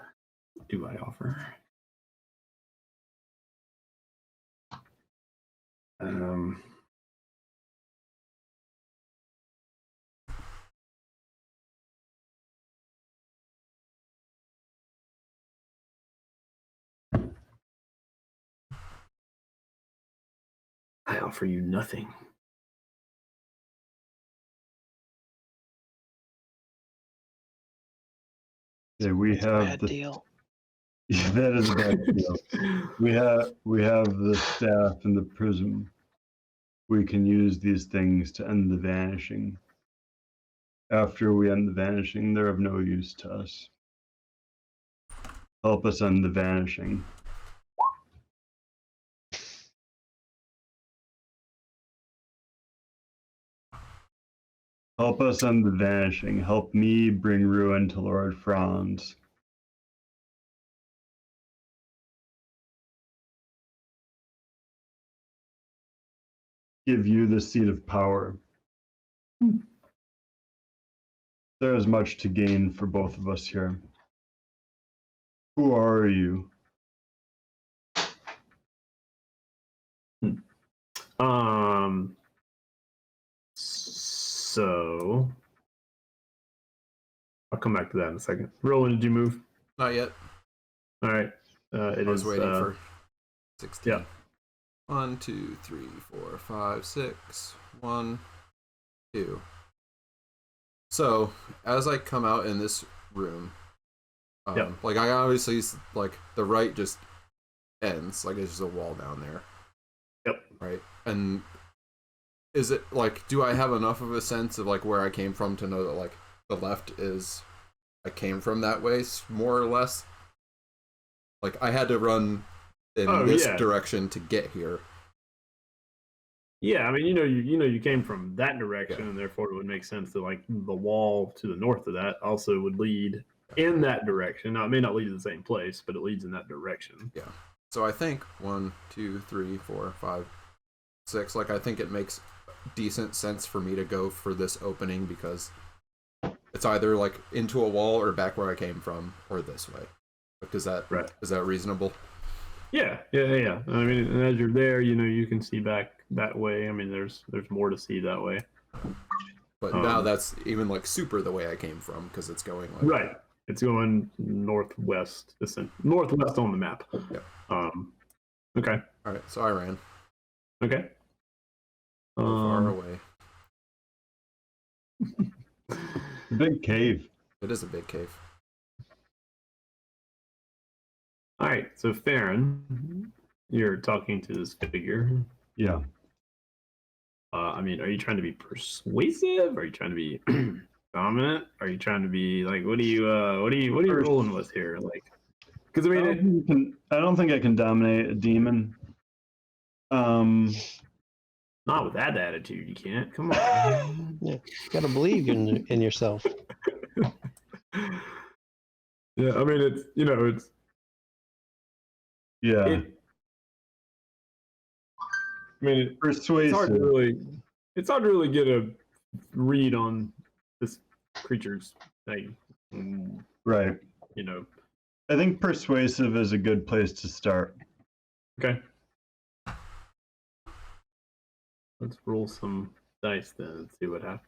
I offer you nothing. Yeah, we It's a have bad the deal. yeah, that is a bad deal. We have the staff and the prism. We can use these things to end the vanishing. After we end the vanishing, they're of no use to us. Help us end the vanishing. Help us end the vanishing. Help me bring ruin to Lord Franz. Give you the seat of power. There is much to gain for both of us here. Who are you? So I'll come back to that in a second. Roland, did you move? Not yet. All right. It I was is, waiting for 16. yeah. 1, 2, 3, 4, 5, 6. 1, 2. So as I come out in this room, Yep. like I obviously like the right just ends, like it's just a wall down there. Yep. Right. And is it like, do I have enough of a sense of like where I came from to know that like the left is, I came from that way more or less? Like I had to run in this direction to get here. Yeah, I mean, you came from that direction, and therefore it would make sense that like the wall to the north of that also would lead in that direction. Now it may not lead to the same place, but it leads in that direction. Yeah. So I think 1, 2, 3, 4, 5, 6. Like I think it makes decent sense for me to go for this opening because it's either like into a wall or back where I came from or this way. Like, is that reasonable? Yeah. I mean, and as you're there, you can see back that way. I mean, there's more to see that way. But now that's even like super the way I came from because it's going like right. It's going northwest. Northwest on the map. Yeah. Okay. All right. So I ran. Okay. Far away. Big cave. It is a big cave. All right. So Farron, you're talking to this figure. Yeah. I mean, are you trying to be persuasive? Are you trying to be dominant? Are you trying to be like, what are you rolling with here? Like, because I mean, I don't think I can dominate a demon. Not with that attitude, you can't. Come on. Yeah, gotta believe in yourself. Yeah, I mean it's Yeah. I mean it's Persuasive. hard to really get a read on this creature's thing. Right. I think persuasive is a good place to start. Okay. Let's roll some dice then and see what happens.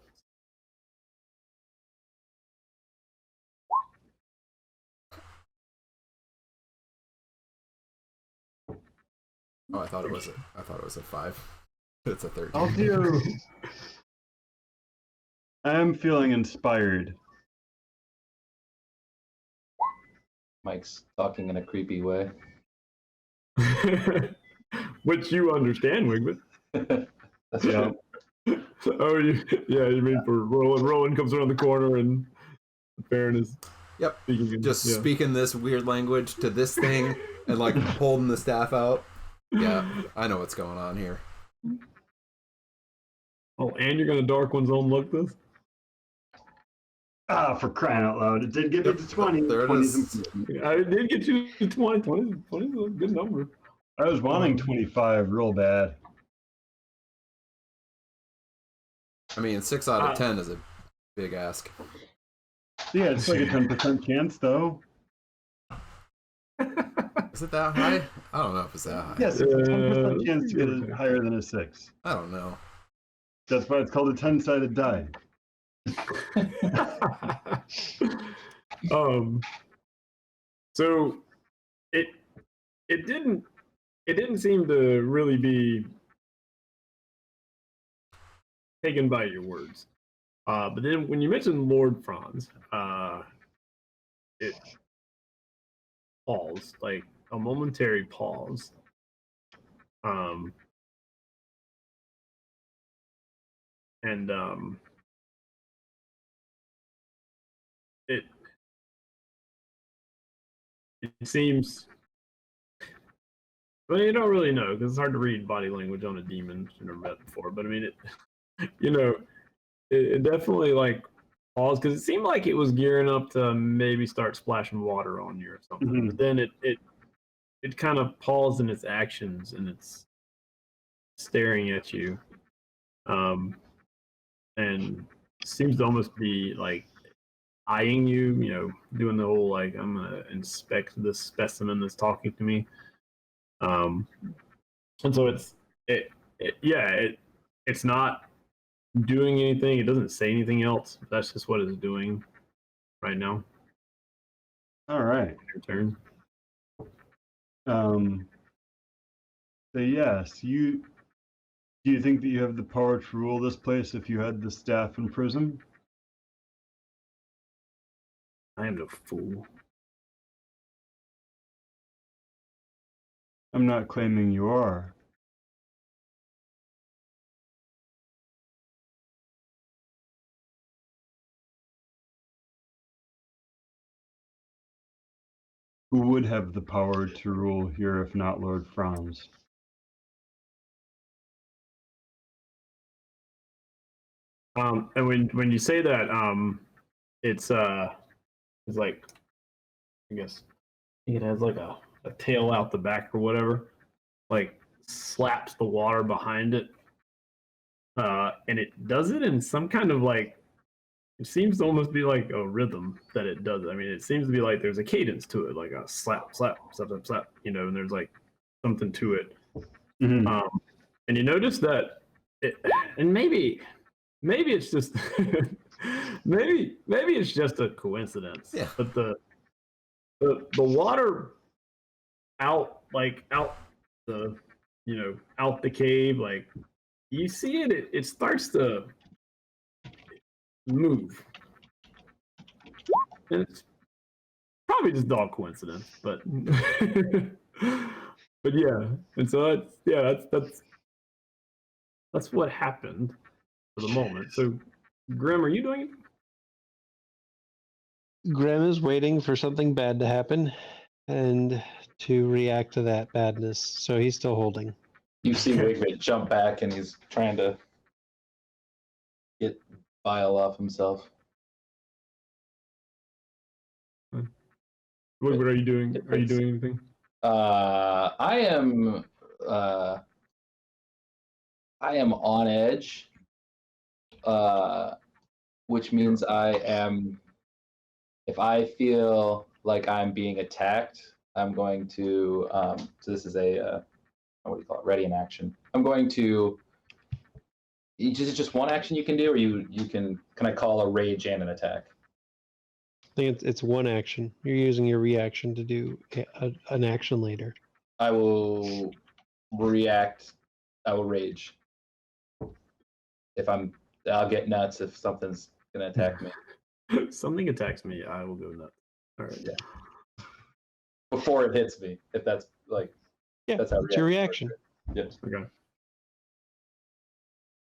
Oh, I thought it was a 5. It's a 13. I'll do. I'm feeling inspired. Mike's talking in a creepy way. Which you understand, Wigman. That's Yeah. true. Oh, you mean for Roland? Roland comes around the corner and Baron is Yep. speaking Speaking this weird language to this thing and like holding the staff out. Yeah, I know what's going on here. Oh, and you're gonna Dark One's own look this? Ah, for crying out loud. It did get me to 20. There it 20's is. important. I did get you to 20. 20 is a good number. I was wanting 25 real bad. I mean, 6 out of 10 is a big ask. Yeah, it's like a 10% chance, though. Is it that high? I don't know if it's that high. Yes, it's a 10% Uh, chance to get it higher than a 6. I don't know. That's why it's called a 10-sided die. So it didn't seem to really be taken by your words. But then when you mentioned Lord Franz, it paused, like a momentary pause. It seems, well, you don't really know because it's hard to read body language on a demon you've never met before. But I mean, it definitely like paused because it seemed like it was gearing up to maybe start splashing water on you or something. Mhm. But then it kind of paused in its actions and it's staring at you, and seems to almost be like eyeing you, doing the whole like I'm gonna inspect this specimen that's talking to me. And so it's not doing anything. It doesn't say anything else. That's just what it's doing right now. All right. Your turn. So yes, do you think that you have the power to rule this place if you had the staff in prison? I am no fool. I'm not claiming you are. Who would have the power to rule here if not Lord Franz? And when you say that, it's like, I guess it has like a tail out the back or whatever, like slaps the water behind it, and it does it in some kind of like, it seems to almost be like a rhythm that it does. I mean, it seems to be like there's a cadence to it, like a slap, slap, slap, slap, slap, and there's like something to it. Mhm. And you notice that and maybe it's just maybe it's just a coincidence. Yeah. But the water out the out the cave, like you see it starts to move. And it's probably just dog coincidence, but but yeah. And so that's what happened for the moment. So Grim, are you doing it? Grim is waiting for something bad to happen and to react to that badness. So he's still holding. You see Wigfit jump back, and he's trying to get bile off himself. What are you doing? Are you doing anything? I am on edge, which means I am. If I feel like I'm being attacked, I'm going to. So this is a what do you call it? Ready in action. I'm going to. Is it just one action you can do, or you can? Can I call a rage and an attack? I think it's one action. You're using your reaction to do an action later. I will react. I will rage. I'll get nuts if something's gonna attack me. Something attacks me, I will go nuts. All right. Yeah. Before it hits me, if that's like. Yeah, That's how it's your reaction. Yes. Okay.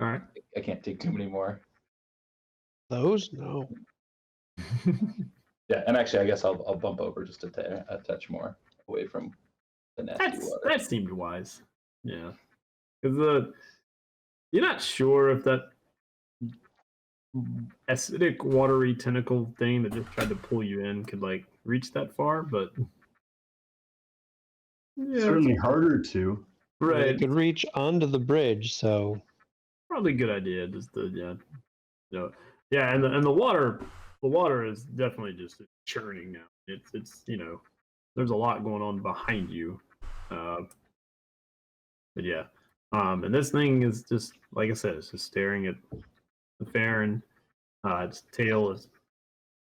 All right. I can't take too many more. Those? No. Yeah, and actually, I guess I'll bump over just a touch more away from the nasty water. That seemed wise. Yeah. Because you're not sure if that acidic, watery tentacle thing that just tried to pull you in could like reach that far, but yeah, Certainly harder to. right. It could reach onto the bridge, so Probably a good idea. Just to yeah, and the water is definitely just churning now. It's there's a lot going on behind you, but yeah, and this thing is just like I said, it's just staring at the Farron. Its tail is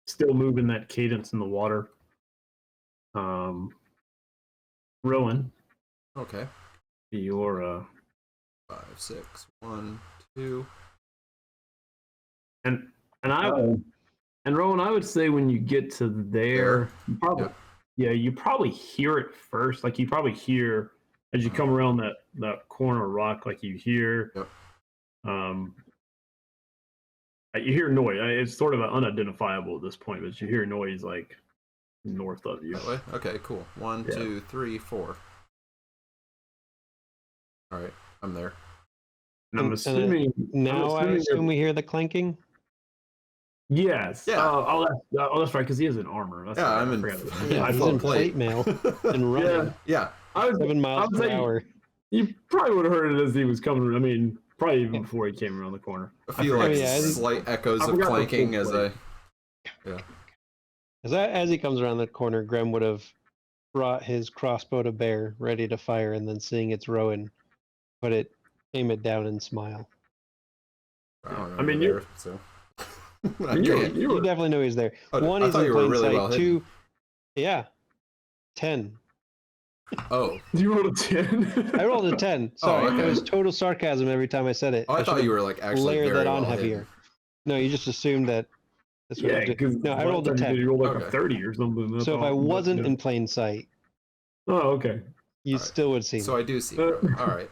still moving that cadence in the water. Rowan, Okay. your 5, 6, 1, 2. and Rowan, I would say when you get to there, you probably you probably hear it first. Like you probably hear as you come around that corner of rock, like you hear you hear noise. It's sort of unidentifiable at this point, but you hear noise like north of you. That way? Okay, cool. 1, 2, 3, 4. All right, I'm there. And I'm assuming now I assume we hear the clanking. Yes. Yeah. Oh, that's right, because he has an armor. That's right. I'm in. Yeah, I he's thought in plate plate mail and running Yeah. 7 miles per hour. You probably would have heard it as he was coming. I mean, probably even before he came around the corner. I feel like forgot- slight echoes I of forgot the clanking full as plate. As he comes around that corner, Grem would have brought his crossbow to bear, ready to fire, and then seeing it's Rowan, aim it down and smile. I mean, there, so. You definitely know he's there. Oh, One, I he's thought in you were plain really sight. well hidden. 2, yeah, 10. Oh, You rolled a 10. I rolled a 10. Sorry, okay. it was total sarcasm every time I said it. I thought should you were like actually layer very that on well heavier. hidden. No, you just assumed that. That's what Yeah, I did. because No, I rolled a 10. You rolled like Okay. a 30 or something. That's So if I awesome. wasn't Yeah. in plain sight, Oh, okay. you Alright. still would see me. So I do see. Rowan. All right.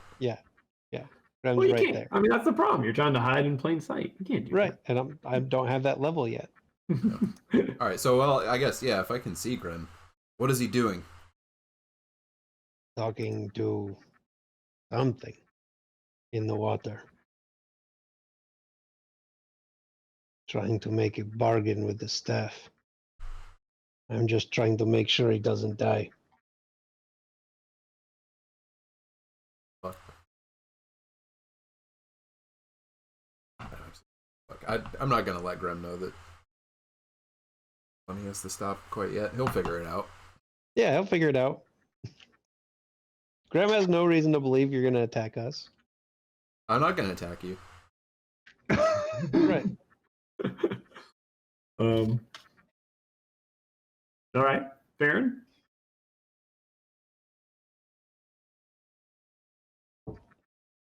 Grem's Well, you right can't. there. I mean, that's the problem. You're trying to hide in plain sight. You can't do Right, and I don't have that level yet. that. All right. So well, I guess if I can see Grim, what is he doing? Talking to something in the water. Trying to make a bargain with the staff. I'm just trying to make sure he doesn't die. Fuck. I'm not gonna let Grim know that when he has to stop quite yet. He'll figure it out. Yeah, he'll figure it out. Graham has no reason to believe you're going to attack us. I'm not gonna attack you. Right. All right, Farron.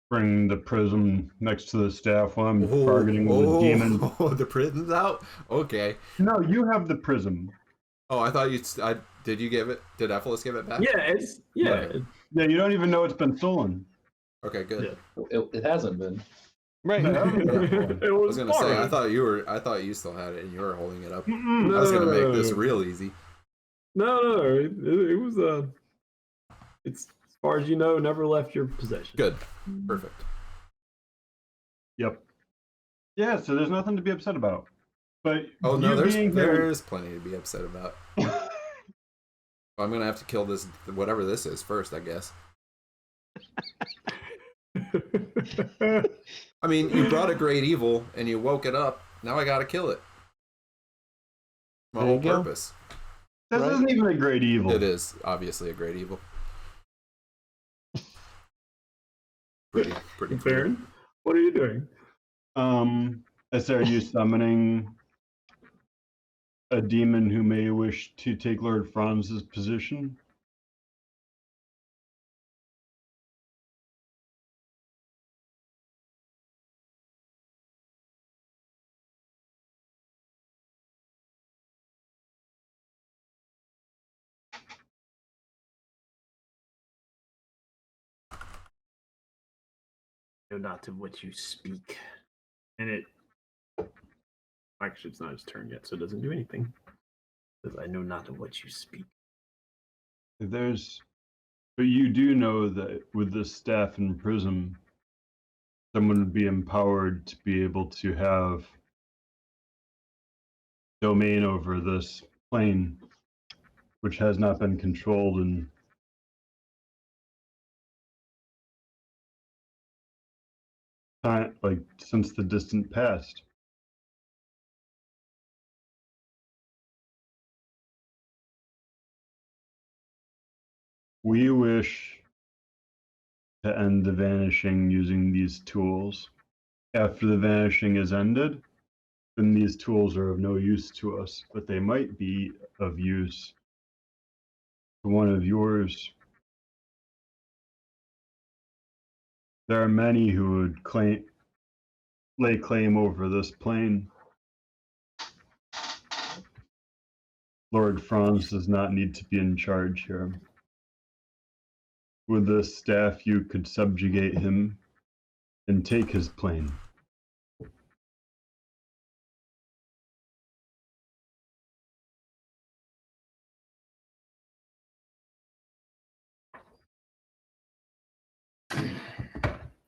Bring the prism next to the staff while I'm targeting the demon. The prison's out. Okay. No, you have the prism. Oh, I thought you. Did you give it? Did Ephelis give it back? Yeah, Okay. Yeah, you don't even know it's been stolen. Okay, good. It hasn't been. Right. It I was was gonna say. borrowed. I thought you still had it and you were holding it up. Mm-mm. I was gonna make this No. real easy. No, it was it's far as you know, never left your possession. Good. Perfect. Yep. Yeah, so there's nothing to be upset about. But Oh no, you being here, there's plenty to be upset about. I'm gonna have to kill this, whatever this is, first, I guess. I mean, you brought a great evil and you woke it up. Now I gotta kill it. My There whole you go. purpose. this Right. isn't even a great evil. It is obviously a great evil. Pretty clear. Baron, what are you doing? I started you summoning a demon who may wish to take Lord Franz's position. Know not of what you speak. And it actually it's not his turn yet, so it doesn't do anything. Because I know not of what you speak. But you do know that with the staff and prism, someone would be empowered to be able to have domain over this plane, which has not been controlled in time, like since the distant past. We wish to end the vanishing using these tools. After the vanishing is ended, then these tools are of no use to us, but they might be of use to one of yours. There are many who would lay claim over this plane. Lord Franz does not need to be in charge here. With this staff, you could subjugate him and take his plane.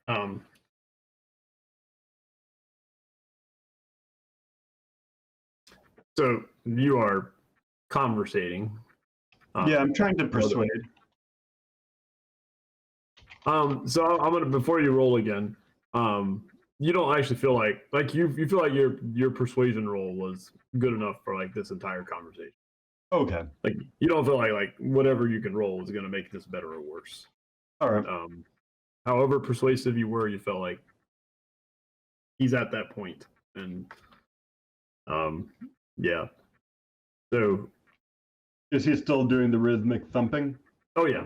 Um, so you are conversating. Yeah, I'm trying to persuade. So I'm gonna before you roll again. You don't actually feel like you feel like your persuasion roll was good enough for like this entire conversation. Okay. Like you don't feel like whatever you can roll is gonna make this better or worse. All right. However persuasive you were, you felt like he's at that point, and yeah. So Is he still doing the rhythmic thumping? oh yeah.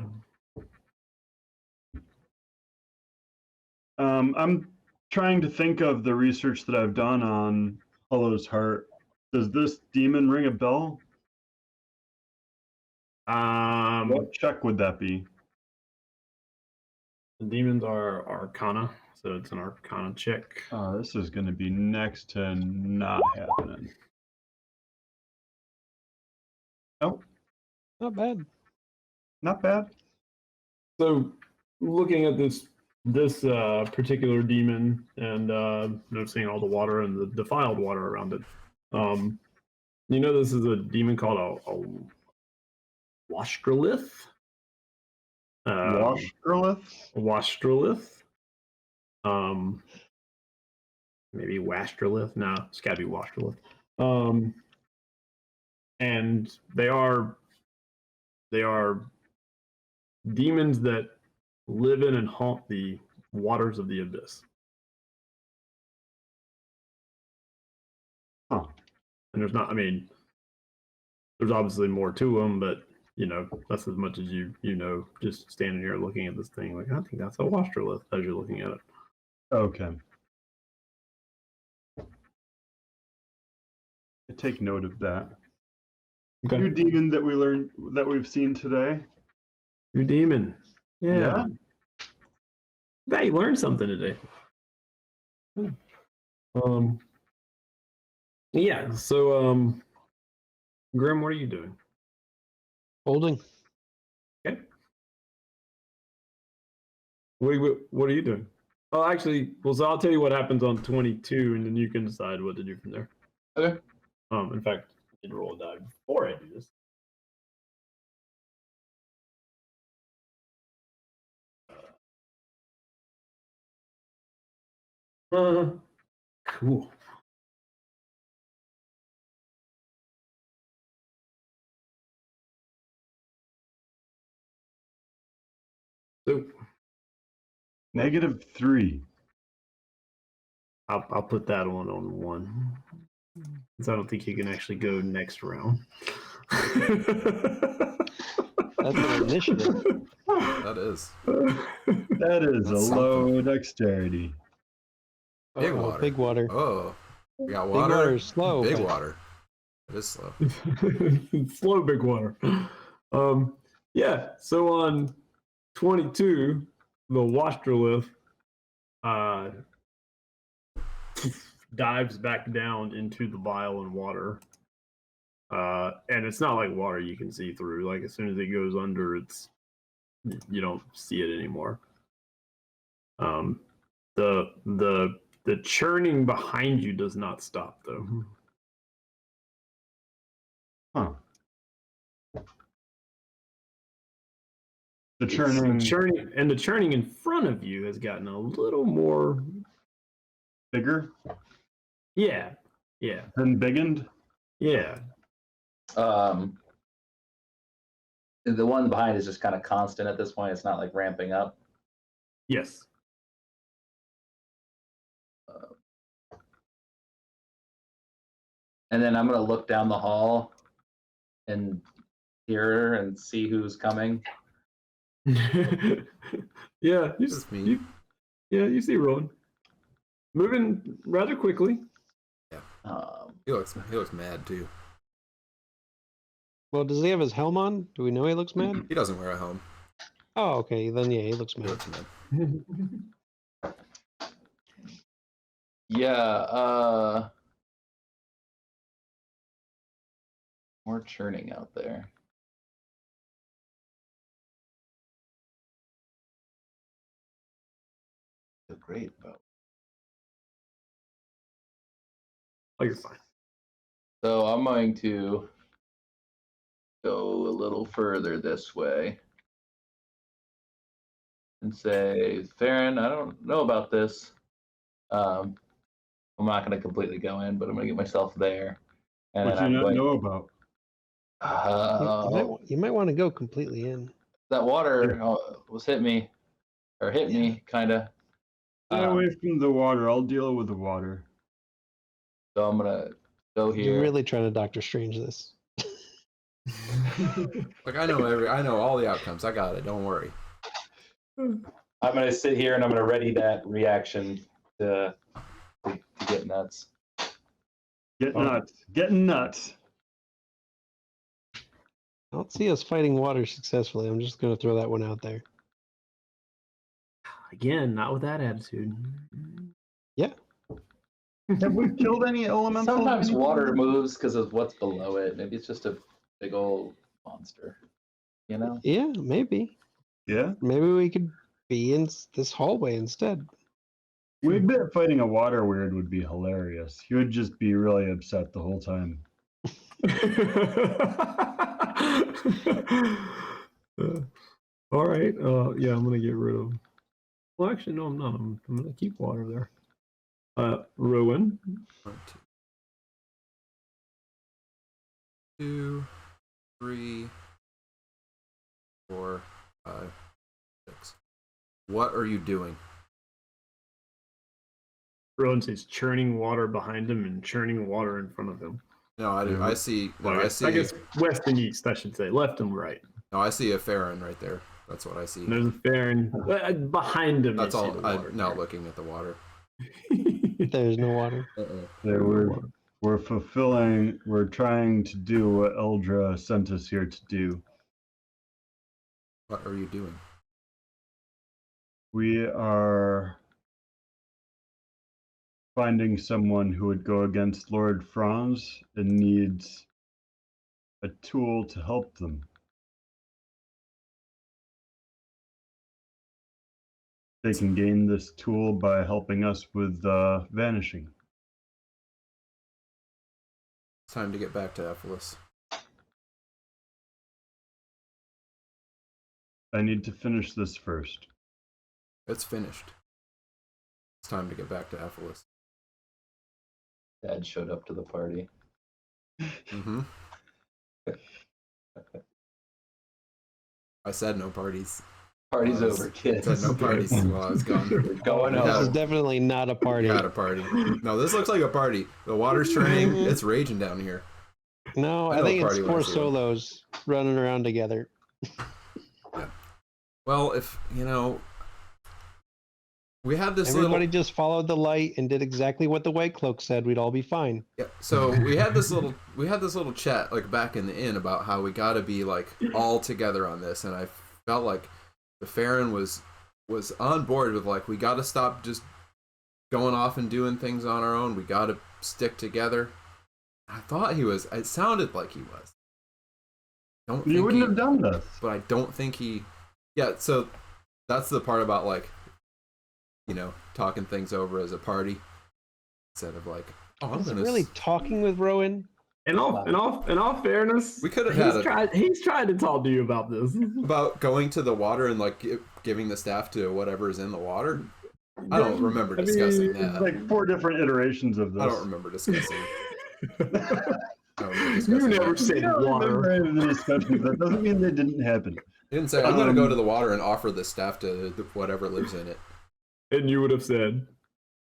I'm trying to think of the research that I've done on Hollow's Heart. Does this demon ring a bell? What check would that be? The demons are Arcana, so it's an Arcana check. This is going to be next to not happening. Nope, Not bad. not bad. So, looking at this particular demon and noticing all the water and the defiled water around it, you know this is a demon called a Wastrolith. Wastrolith? Wastrolith. Maybe Wastrolith. No, it's gotta be Wastrolith. And they are demons that live in and haunt the waters of the abyss. Huh. And there's not, I mean, there's obviously more to them, but you know, that's as much as you know, just standing here looking at this thing. Like, I think that's a Wastrolith as you're looking at it. Okay. I take note of that. Okay. New demon that we've seen today. New demon. Yeah. Yeah, you learned something today. Yeah, so Grim, what are you doing? Holding. Okay. What are you doing? Oh, actually, well, so I'll tell you what happens on 22, and then you can decide what to do from there. Okay. In fact, I did roll a die before I do this. Cool. So -3. I'll put that one on 1. Because I don't think you can actually go next round. That's an initiative. That is. That is That's a low dexterity. Big Uh-oh, water. Big water. Oh, we got Big water. water is slow. Big but water. It is slow. Slow big water. Yeah, so on 22, the Wastrolith dives back down into the vial and water. And it's not like water you can see through. Like as soon as it goes under, you don't see it anymore. The churning behind you does not stop though. Huh. The The churning in front of you has gotten a little more. bigger Yeah. than biggened. Yeah. The one behind is just kind of constant at this point. It's not like ramping up. Yes. And then I'm gonna look down the hall and hear her and see who's coming. Yeah, That's me. you see Rowan moving rather quickly. He looks mad too. Well, does he have his helm on? Do we know he looks mad? He doesn't wear a helm. Oh, okay. Then yeah, he looks He mad. looks mad. Yeah, more churning out there. The great boat. Oh, you're fine. So I'm going to go a little further this way and say, Farron, I don't know about this. I'm not going to completely go in, but I'm going to get myself there. And What then you I'm not going, know about? You might want to go completely in. that water was hit me kind of. Stay away from the water. I'll deal with the water. So I'm going to go here. You're really trying to Doctor Strange this. Like I know all the outcomes. I got it. Don't worry. I'm going to sit here and I'm going to ready that reaction to get nuts. Get nuts. Getting nuts. I don't see us fighting water successfully. I'm just going to throw that one out there. Again, not with that attitude. Yeah. Have we killed any elemental? Sometimes water moves because of what's below it. Maybe it's just a big old monster, you know? Yeah, maybe. Yeah. Maybe we could be in this hallway instead. We bet fighting a water weird would be hilarious. He would just be really upset the whole time. All right. Yeah, I'm gonna get rid of. Well, actually, no, I'm not. I'm gonna keep water there. Rowan. 1, 2, 3, 4, 5, 6. What are you doing? Rowan says churning water behind him and churning water in front of him. No, I do. Mhm. I see. No, Well, I see. I guess west and east, I should say, left and right. No, I see a Farron right there. That's what I see. And there's a Farron behind him. That's you see all. the water I'm now there. looking at the water. There's no water. We're fulfilling. We're trying to do what Eldra sent us here to do. What are you doing? We are finding someone who would go against Lord Franz and needs a tool to help them. they can gain this tool by helping us with Vanishing. It's time to get back to Ephesus. I need to finish this first. It's finished. It's time to get back to Ephesus. Dad showed up to the party. Mm-hmm. I said no parties. Party's Well, over, kids. I said no parties while I was gone. We're going Yeah. This is home. definitely not a party. Got a party. No, this looks like a party. The water's turning. Mhm. It's raging down here. No, I I know think a it's party when I four see one. solos running around together. Well, if you know, we had this Everybody little. just followed the light and did exactly what the white cloak said. We'd all be fine. Yeah, so we had this little chat like back in the inn about how we got to be like all together on this, and I felt like the Farron was on board with like we got to stop just going off and doing things on our own. We got to stick together. I thought he was. It sounded like he was. Don't You think wouldn't he- have done this. but I don't think he. Yeah, so that's the part about like, you know, talking things over as a party instead of like, oh, I'm Is he gonna. really talking with Rowan? In all fairness, We could have had he's tried to talk to you about this. about going to the water and like giving the staff to whatever is in the water. I don't remember discussing It's that. like 4 different iterations of this. I don't remember discussing. I don't remember You discussing never that. said I don't remember water. any of the discussions. That doesn't mean they didn't happen. He didn't say I'm gonna go to the water and offer the staff to whatever lives in it. And you would have said.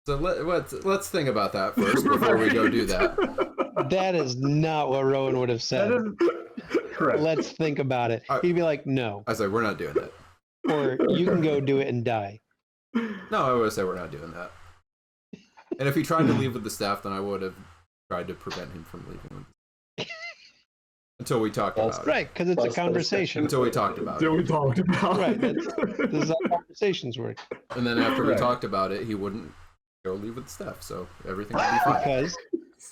So let's think about that first before we go do that. That is not what Rowan would have That said. is correct. Let's think about it. He'd be like, no. I said we're not doing that. Or you can go do it and die. No, I would say we're not doing that. And if he tried to leave with the staff, then I would have tried to prevent him from leaving with until we talked about it. Right, because it's a Plus, conversation. Until we talked about So it. we talked about Right, it. This is how conversations work. And then after we Right. talked about it, he wouldn't go leave with the staff, so everything would be fine. Because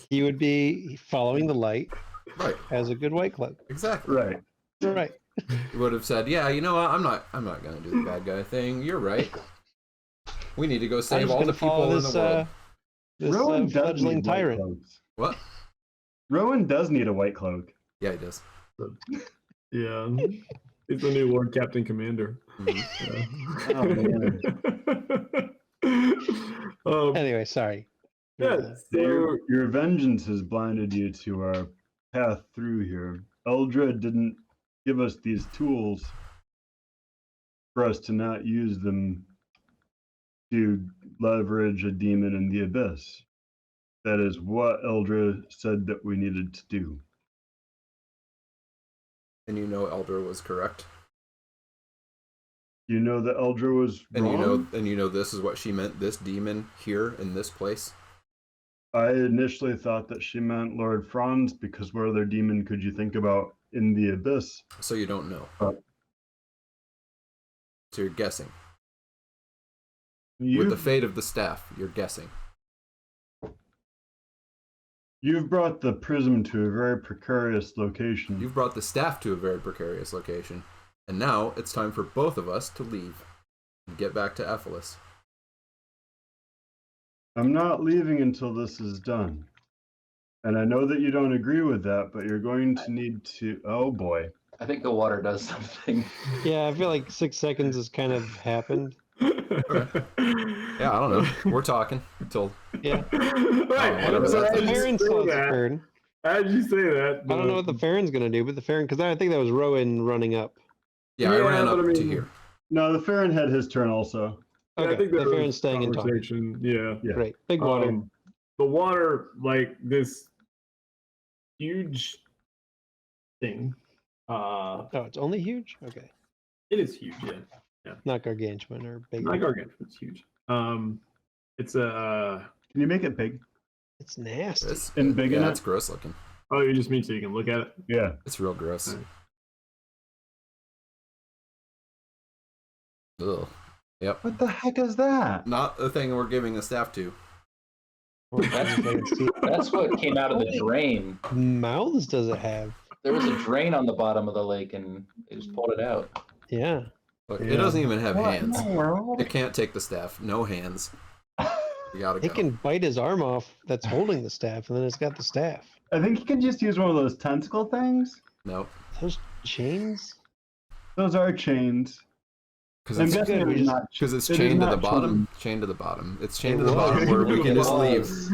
he would be following the light Right, as a good white cloak. exactly. Right. Right. He would have said, "Yeah, you know what? I'm not gonna do the bad guy thing. You're right. We need to go I'm save just all the gonna follow people in this, the world." this Rowan does fledgling need white tyrant. cloaks. What? Rowan does need a white cloak. Yeah, he does. Yeah. He's the new Lord Captain Commander. Mhm. Oh, man. Anyway, sorry. Yeah, Your vengeance has blinded you to our path through here. Eldra didn't give us these tools for us to not use them to leverage a demon in the abyss. That is what Eldra said that we needed to do. And you know Eldra was correct. You know that Eldra was And wrong? you know this is what she meant, this demon here in this place. I initially thought that she meant Lord Franz, because what other demon could you think about in the abyss? So you don't know. Oh. So you're guessing. You, With the fate of the staff, you're guessing. you've brought the prism to a very precarious location. You've brought the staff to a very precarious location. And now it's time for both of us to leave and get back to Ephesus. I'm not leaving until this is done. And I know that you don't agree with that, but you're going to need to. Oh boy. I think the water does something. Yeah, I feel like 6 seconds has kind of happened. Yeah, I don't know. We're talking until Yeah. Right. whatever so that as The thing you is. Farron say saw the that- Farron. As you say that, I don't know what the Farron's going to do, but the Farron, because I think that was Rowan running up. yeah, I Yeah, ran but up I to mean- here. No, the Farron had his turn also. Yeah, Okay, I think the that was Farron's staying and talking. conversation. Yeah. Yeah. Great. Big water. The water, like this huge thing. Oh, it's only huge? Okay. It is huge, yeah. Not gargantuan or big. Not gargantuan, it's huge. It's a. Can you make it big? It's nasty. It's, And big yeah, enough? it's gross looking. Oh, you just mean so you can look at it? Yeah. It's real gross. Alright. Ugh. Yep. What the heck is that? Not the thing we're giving the staff to. That's what came out of the drain. Mouths does it have? There was a drain on the bottom of the lake, and they just pulled it out. Yeah. Look, Yeah. it doesn't even have What hands. in the world? It can't take the staff. No hands. You gotta It go. can bite his arm off that's holding the staff, and then it's got the staff. I think you can just use one of those tentacle things. Nope. Those chains? Those are chains. Because I'm it's guessing good, we it's just- not. because it's it is chained to the not bottom. chained. Chained to the bottom. It's chained It to the was. bottom where we can just leave. Was.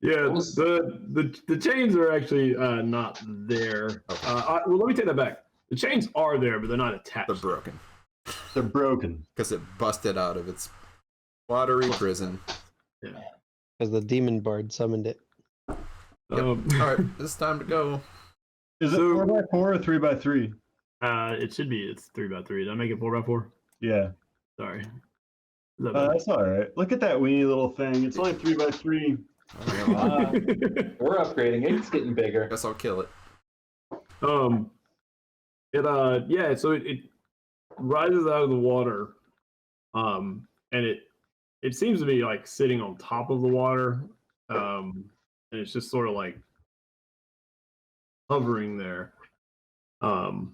Yeah, What was- the chains are actually not there. Okay. Well, let me take that back. The chains are there, but they're not attached. They're broken They're broken. because it busted out of its watery prison. Because the demon bard summoned it. Yep. All right, it's time to go. Is it So- 4x4 or 3x3? It should be. It's 3x3. Did I make it 4x4? Yeah. Sorry. Is that better? That's all right. Look at that weeny little thing. It's only 3x3. All right, well, We're upgrading. It's getting bigger. guess I'll kill it. Yeah, so it rises out of the water, and it seems to be like sitting on top of the water, and it's just sort of like hovering there. And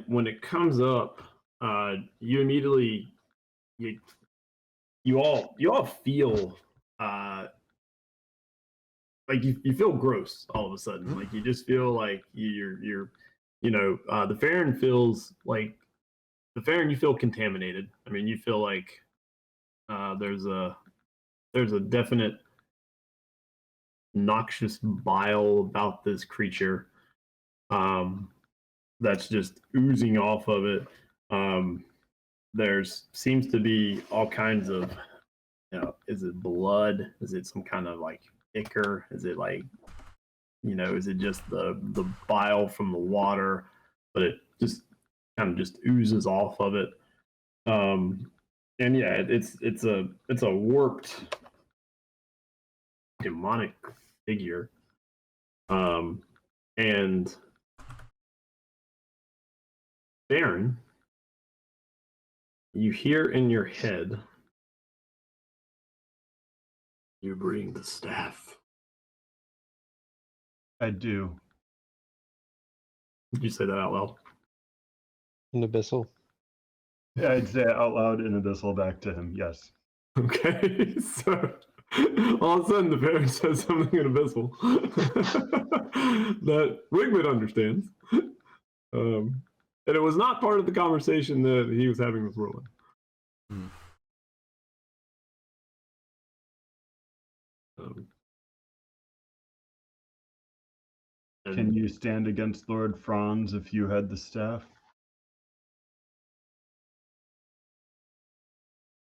when it comes up, you immediately you all feel like you feel gross all of a sudden. Like you just feel like you're the Farron feels like the Farron, you feel contaminated. I mean, you feel like there's a definite noxious bile about this creature that's just oozing off of it. There's seems to be all kinds of, is it blood? Is it some kind of like ichor? Is it like, is it just the bile from the water? But it just kind of just oozes off of it. And yeah, it's a warped demonic figure. And Baron, you hear in your head, you bring the staff. I do. Did you say that out loud? An abyssal. Yeah, I'd say it out loud in abyssal back to him. Yes. Okay, so all of a sudden the Baron says something in abyssal that Wigwood understands. And it was not part of the conversation that he was having with Roland. Hmm. And Can you stand against Lord Franz if you had the staff?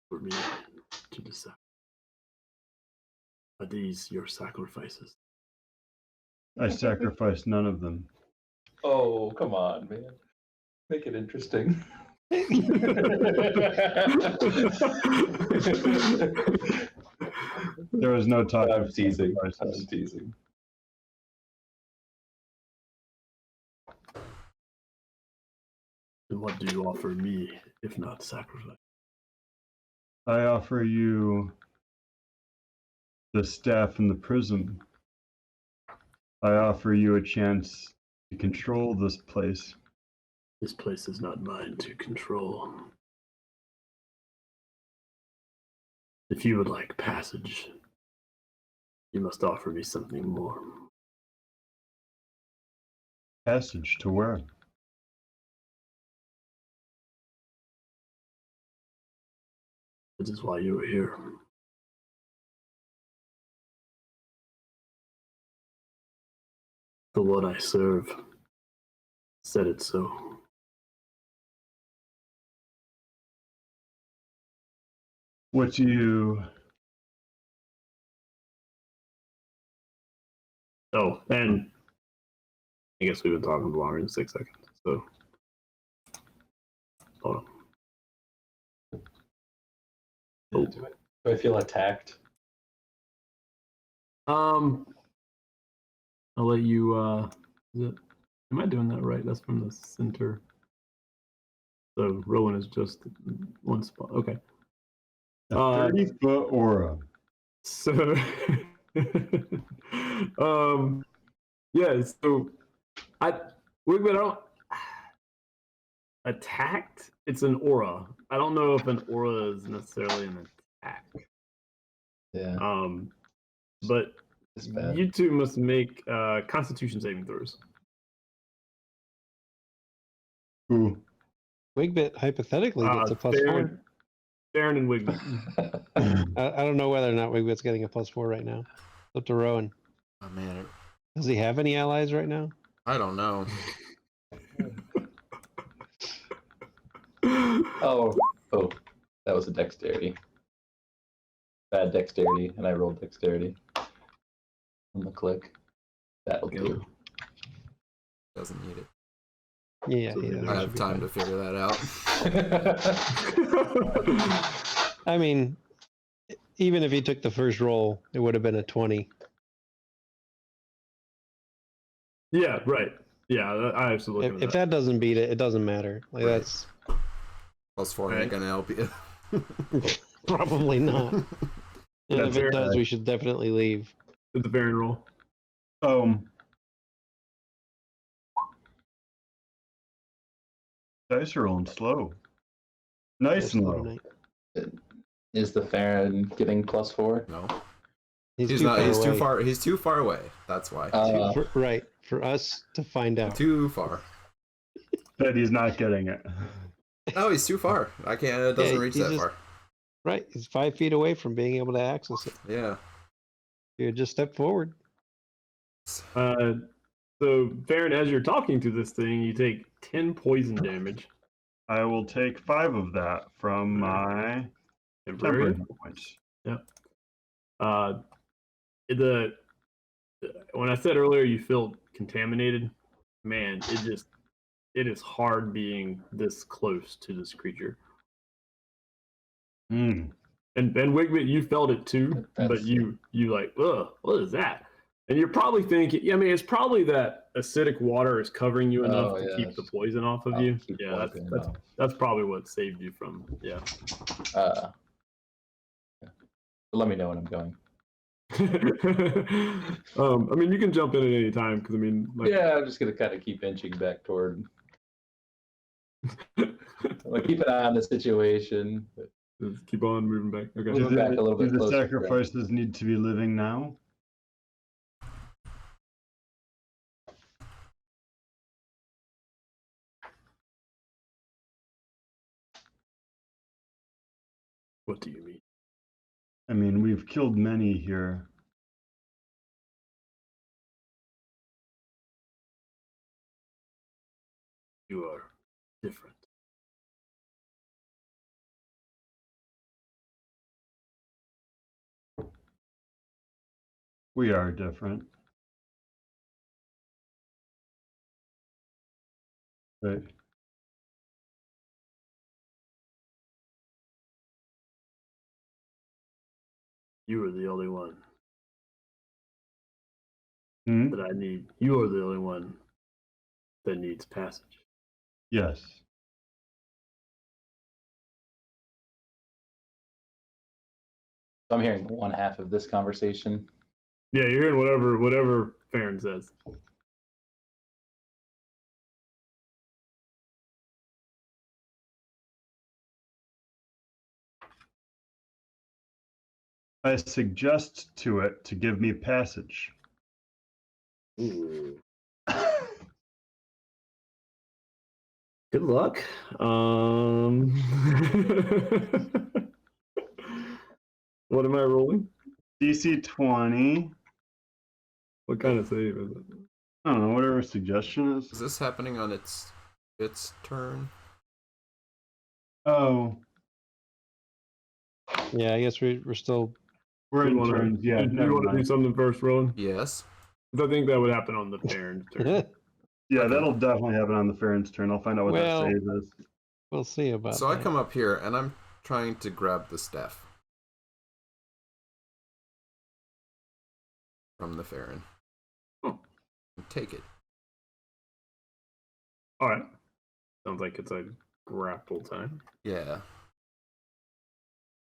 for me to decide. Are these your sacrifices? I sacrificed none of them. Oh, come on, man. Make it interesting. There was no talk I'm of teasing. sacrifices. I'm teasing. And what do you offer me if not sacrifice? I offer you the staff and the prism. I offer you a chance to control this place. This place is not mine to control. If you would like passage, you must offer me something more. Passage to where? This is why you are here. The one I serve said it so. What do you... Oh, and I guess we've been talking longer than 6 seconds, so hold on. Oh. Do I feel attacked? I'll let you is it, am I doing that right? That's from the center. So Rowan is just one spot. Okay. A 30-foot aura. So yeah, so Wigman, attacked. It's an aura. I don't know if an aura is necessarily an attack. Yeah, But it's bad. you two must make Constitution saving throws. Ooh. Wigbit hypothetically gets a +4. Baron and Wigbit. I don't know whether or not Wigbit's getting a +4 right now. It's up to Rowan. Oh man, Does he have any allies right now? I don't know. Oh, that was a dexterity. Bad dexterity, and I rolled dexterity on the click. That'll do. Doesn't need it. Yeah, So yeah. they I should have be time fine. to figure that out. I mean, even if he took the first roll, it would have been a 20. Yeah, right. Yeah, I absolutely. If that doesn't beat it, it doesn't matter. Like Right. that's +4 ain't gonna help you. probably not. And That's if it right. does, we should definitely leave. It's a Baron roll. Dice are rolling slow. Nice That's and low low. tonight. Is the Farron getting +4? No, He's he's too not. far He's away. too far. He's too far away. That's why. Right, for us to find out. Too far. Said he's not getting it. No, he's too far. I can't. It doesn't Yeah, reach he's that just- far. Right, he's 5 feet away from being able to access it. Yeah. You just step forward. So, Baron, as you're talking to this thing, you take 10 poison damage. I will take 5 of that from my Temporary. temporary points. When I said earlier you feel contaminated, man, it is hard being this close to this creature. Mm. And Wigbit, you felt it too, but That's- you like, ugh, what is that? And you're probably thinking, I mean, it's probably that acidic water is covering you enough to keep the poison off of you. Keep Yeah, poison that's off. that's probably what saved you from. Yeah. Let me know when I'm going. I mean, you can jump in at any time because I mean, like, Yeah, I'm just gonna kind of keep inching back toward. I'm gonna keep an eye on the situation. just keep on moving back. Okay. Move back a little bit Do the closer, sacrifices need to be living now? What do you mean? I mean, we've killed many here. You are different. We are different. Right. You are the only one Hmm? that I need. You are the only one that needs passage. Yes. So I'm hearing one half of this conversation. Yeah, you're hearing whatever Farron says. I suggest to it to give me passage. Good luck. What am I rolling? DC 20. What kind of save is it? I don't know, whatever suggestion is. Is this happening on its turn? Oh, Yeah, I guess we're still. we're in wanna- turns. Yeah, Do you never want to do mind. something first, Roland? Yes. 'Cause I think that would happen on the Farron's turn. Yeah, that'll definitely happen on the Farron's turn. I'll find out what Well, that save is. We'll see about So I that. come up here and I'm trying to grab the staff from the Farron. Oh. And take it. All right. Sounds like it's a grapple time. Yeah.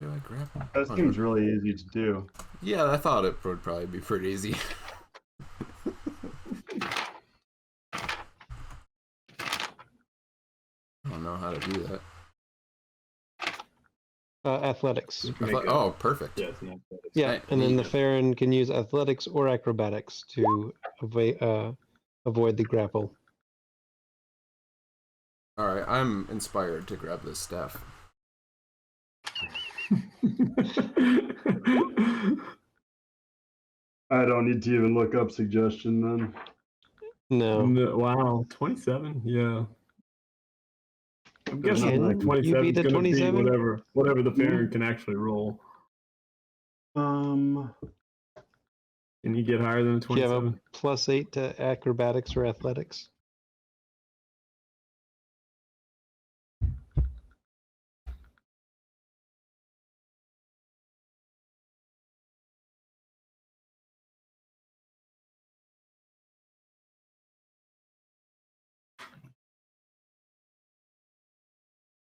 Do I grab him? That seems really easy to do. Yeah, I thought it would probably be pretty easy. Oh Athletics. Oh, perfect. Yeah, it's an athletics. Yeah, Hey, and then the neat. Farron can use athletics or acrobatics to avoid the grapple. All right, I'm inspired to grab this staff. I don't need to even look up suggestion then. No. No, wow, 27. Yeah. I'm There's guessing nothing I like can- 27 beat is a going to be 27? whatever the Farron can actually roll. Um, Can you get higher than a Do you have a 27? +8 to acrobatics or athletics?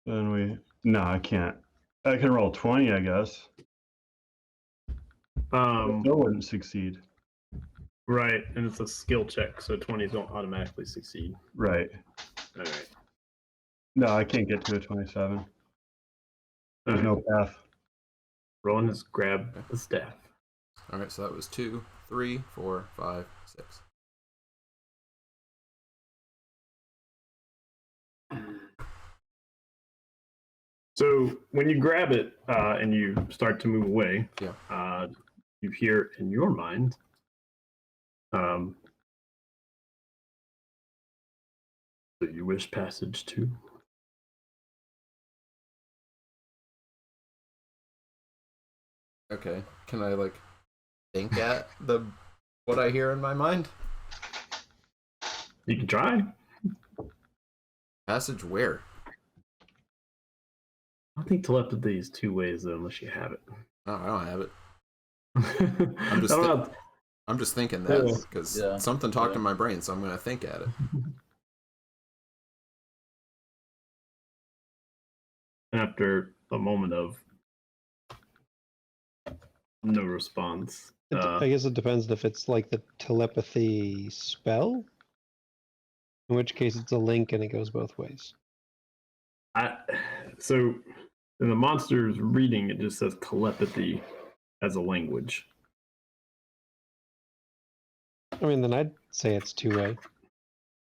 no, I can't. I can roll 20, I guess. Still wouldn't succeed. Right, and it's a skill check, so 20s don't automatically succeed. Right. All right. No, I can't get to a 27. There's no path. Rowan has grabbed the staff. All right, so that was 2, 3, 4, 5, 6. So when you grab it and you start to move away, Yeah. You hear in your mind, so you wish passage to. Okay. Can I like think at the what I hear in my mind? You can try. Passage where? I don't think telepathy is two ways though, unless you have it. Oh, I don't have it. I'm just I'm just thinking that because Yeah. something talked Yeah. in my brain, so I'm gonna think at it. After a moment of no response, I guess it depends if it's like the telepathy spell, in which case it's a link and it goes both ways. So in the monster's reading, it just says telepathy as a language. I mean, then I'd say it's two-way.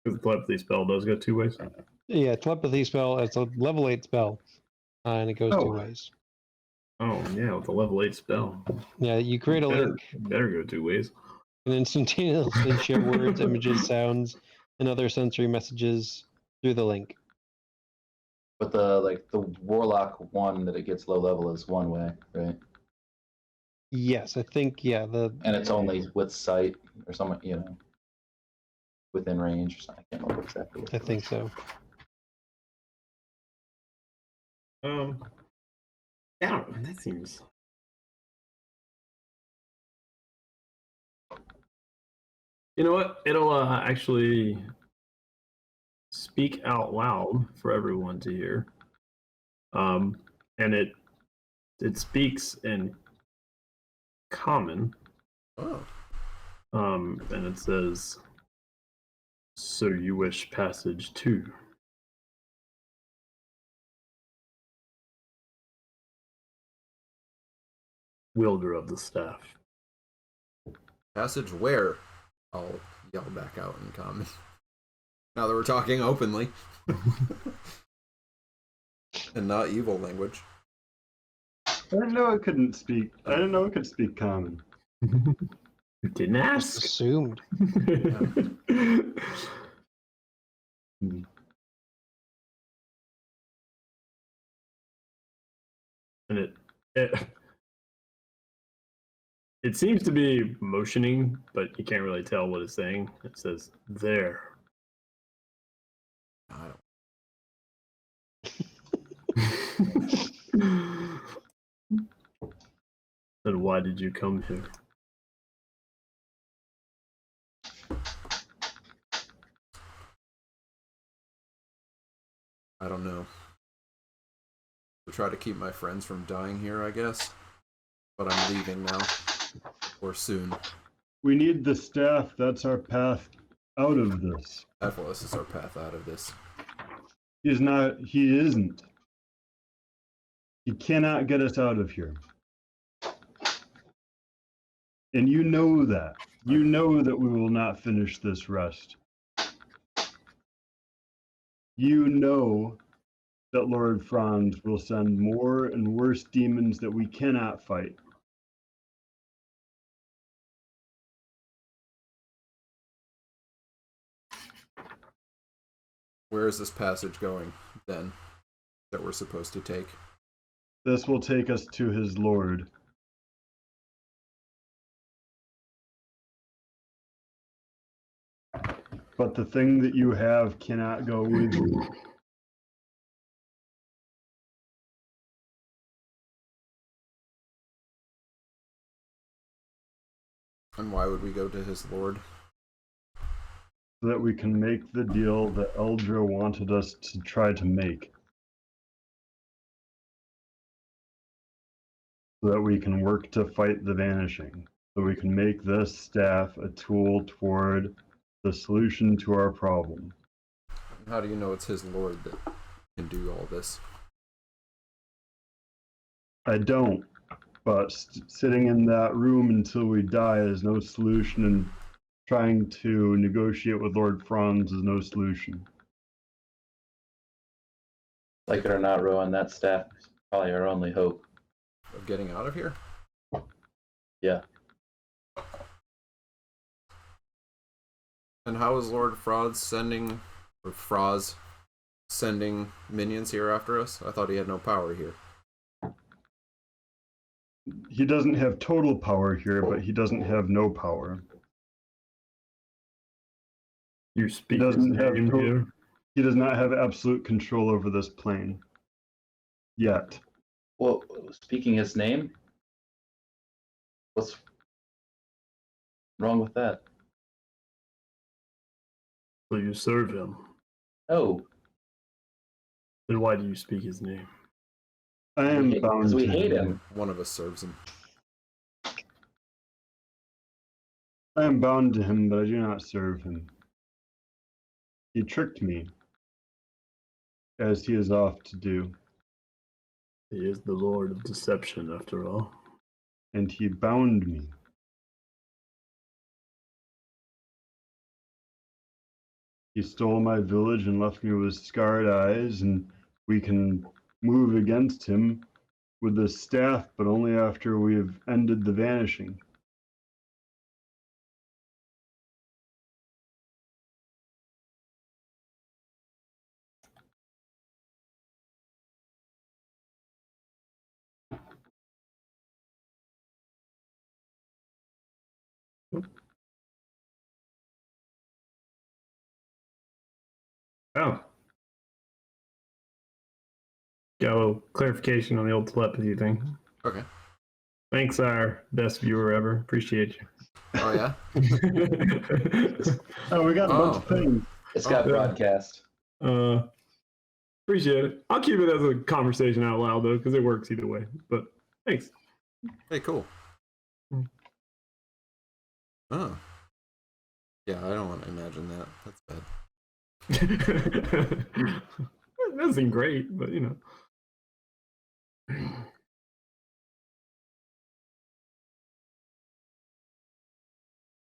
Because the telepathy spell does go two ways. Yeah, telepathy spell, it's a level 8 spell, and it goes Oh. two ways. Oh yeah, with a level 8 spell. Yeah, you create a link Better go two ways. and instantaneously share words, images, sounds, and other sensory messages through the link. But the warlock one that it gets low level is one way, right? Yes, I think, yeah, And it's only with sight or something, within range or something. I can't remember exactly. What I it was. think so. Yeah, that seems. You know what? It'll actually speak out loud for everyone to hear. And it speaks in common. Oh. And it says, "So you wish passage to." Wielder of the staff. Passage where? I'll yell back out in common. Now that we're talking openly. And not evil language. I didn't know it couldn't speak. I didn't know it could speak common. You didn't Just ask. assumed. And it seems to be motioning, but you can't really tell what it's saying. It says there. I don't. Then why did you come here? I don't know. To try to keep my friends from dying here, I guess. But I'm leaving now. Or soon. We need the staff. That's our path out of this. Atlas is our path out of this. He isn't. He cannot get us out of here. And you know that. You know that we will not finish this rest. You know that Lord Franz will send more and worse demons that we cannot fight. Where is this passage going, then, that we're supposed to take? This will take us to his Lord. But the thing that you have cannot go with you. And why would we go to his lord? So that we can make the deal that Eldra wanted us to try to make. So that we can work to fight the Vanishing. So we can make this staff a tool toward the solution to our problem. How do you know it's his lord that can do all this? I don't, but sitting in that room until we die is no solution, and trying to negotiate with Lord Franz is no solution. Like it or not, Rowan, that staff is probably our only hope. Of getting out of here? Yeah. And how is Lord Franz sending minions here after us? I thought he had no power here. He doesn't have total power here, but he doesn't have no power. You speak He his doesn't have name here. He does not have absolute control over this plane. Yet. Well, speaking his name, what's wrong with that? So you serve him. Oh, Then why do you speak his name? I am bound because we to hate him. One of us serves him. I am bound to him, but I do not serve him. He tricked me, as he is off to do, He is the Lord of Deception, after all. and he bound me. He stole my village and left me with scarred eyes, and we can move against him with the staff, but only after we have ended the Vanishing. Oh. Got a little clarification on the old telepathy thing. Okay. Thanks, our best viewer ever. Appreciate Oh, yeah? you. Oh, we got a bunch of things. It's got Oh, broadcast. Appreciate it. I'll keep it as a conversation out loud, though, because it works either way. But thanks. Hey, cool. Oh. Yeah, I don't want to imagine that. That's bad. It doesn't great, but you know.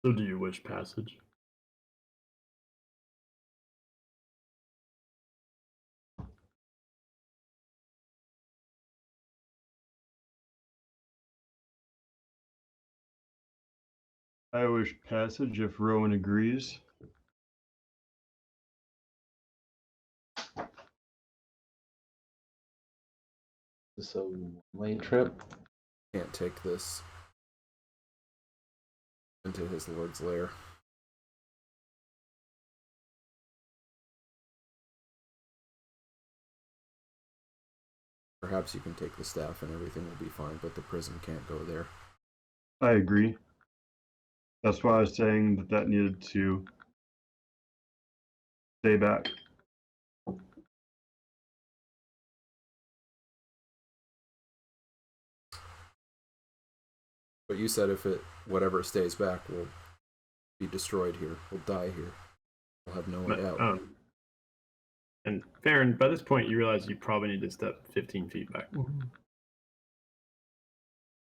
So do you wish passage? I wish passage if Rowan agrees. Is this a one-way trip? Can't take this into his lord's lair. Perhaps you can take the staff and everything will be fine, but the prison can't go there. I agree. That's why I was saying that that needed to stay back. But you said if whatever stays back will be destroyed here, will die here. We'll have no way out. And Farron, by this point, you realize you probably need to step 15 feet back.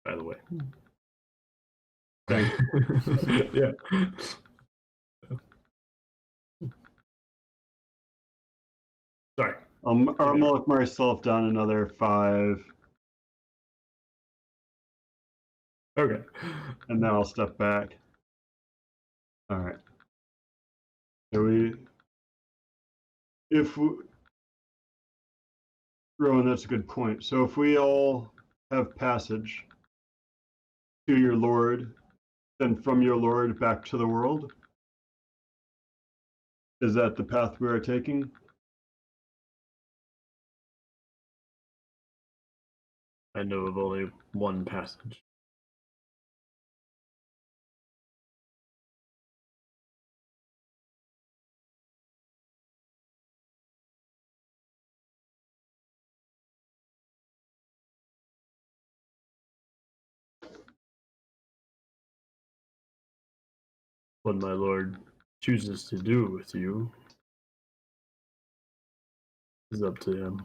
By the way. Yeah. Sorry. I'm gonna look myself down another 5, Okay. and then I'll step back. All right. So Rowan, that's a good point. So if we all have passage to your Lord, then from your Lord back to the world, is that the path we are taking? I know of only one passage. What my lord chooses to do with you is up to him.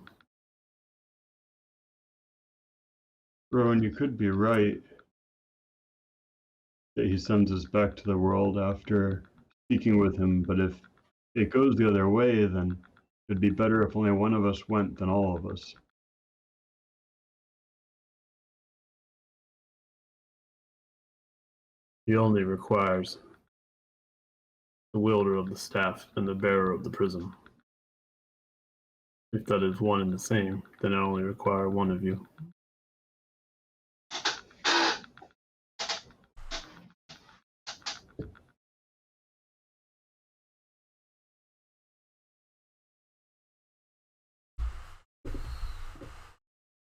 Rowan, you could be right that he sends us back to the world after speaking with him, but if it goes the other way, then it'd be better if only one of us went than all of us. He only requires the wielder of the staff and the bearer of the prism. If that is one and the same, then I only require one of you.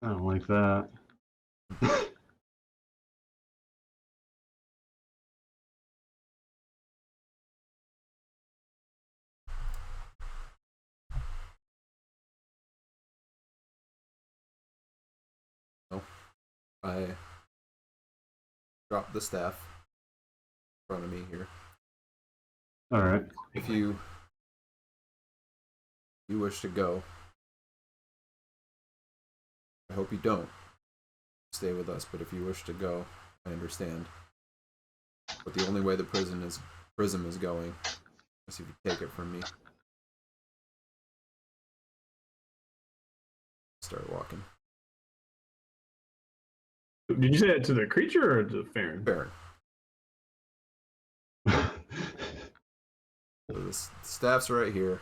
I don't like that. I drop the staff in front of me here. All right. If you wish to go, I hope you don't stay with us, but if you wish to go, I understand. But the only way the prism is going is if you take it from me. Start walking. Did you say that to the creature or to Farron? Farron. So the staff's right here.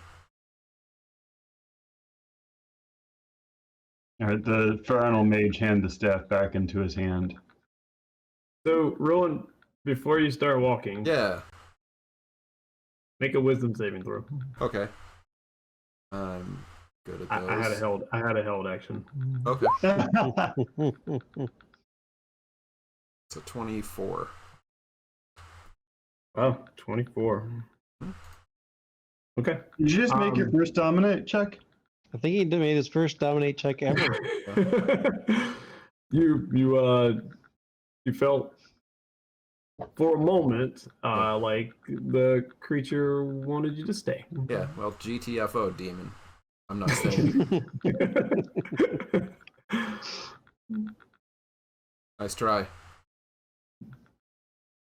All right, the Farron will mage hand the staff back into his hand. So, Rowan, before you start walking, Yeah. make a wisdom saving throw. Okay. I'm good at those. I had a held action. Okay. So 24. Oh, 24. Okay. Did you just make your first dominate check? I think he made his first dominate check ever. You felt for a moment like the creature wanted you to stay. Yeah, well, GTFO, demon. I'm not staying. Nice try.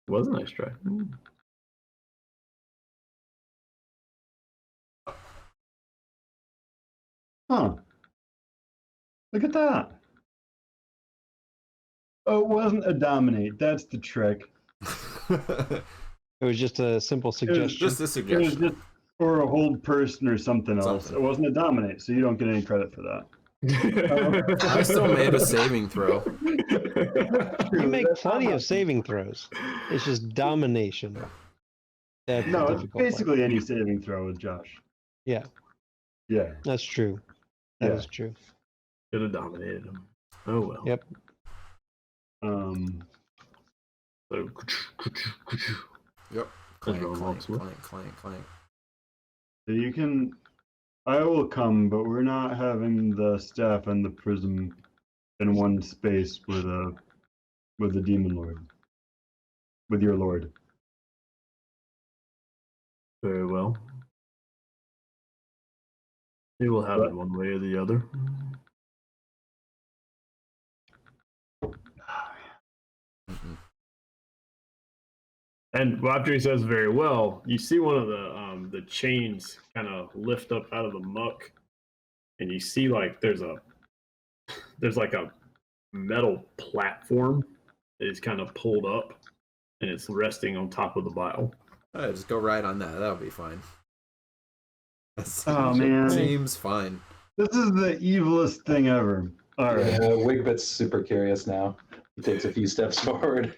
Was a nice try. Huh. Look at that. Oh, it wasn't a dominate. That's the trick. It was just a simple suggestion. Just a It was suggestion. just for a hold person or something else. Something. It wasn't a dominate, so you don't get any credit for that. I still made a saving throw. You make plenty of saving throws. It's just domination. That's the No, it's difficult part. basically any saving throw with Josh. Yeah, Yeah. that's true. That is Yeah. true. Should have dominated him. Oh well. Yep. So, Yep. Clank, roll clank, also. clank, clank, clank. So you can. I will come, but we're not having the staff and the prism in one space with the demon lord. With your lord. very well. He will have it one way or the other. Mm-mm. And after he says very well, you see one of the chains kind of lift up out of the muck, and you see like there's like a metal platform that is kind of pulled up, and it's resting on top of the vial. All right, just go right on that. That'll be fine. Oh man, Seems fine. this is the evilest thing ever. All right. Yeah, Wigbit's super curious now. He takes a few steps forward.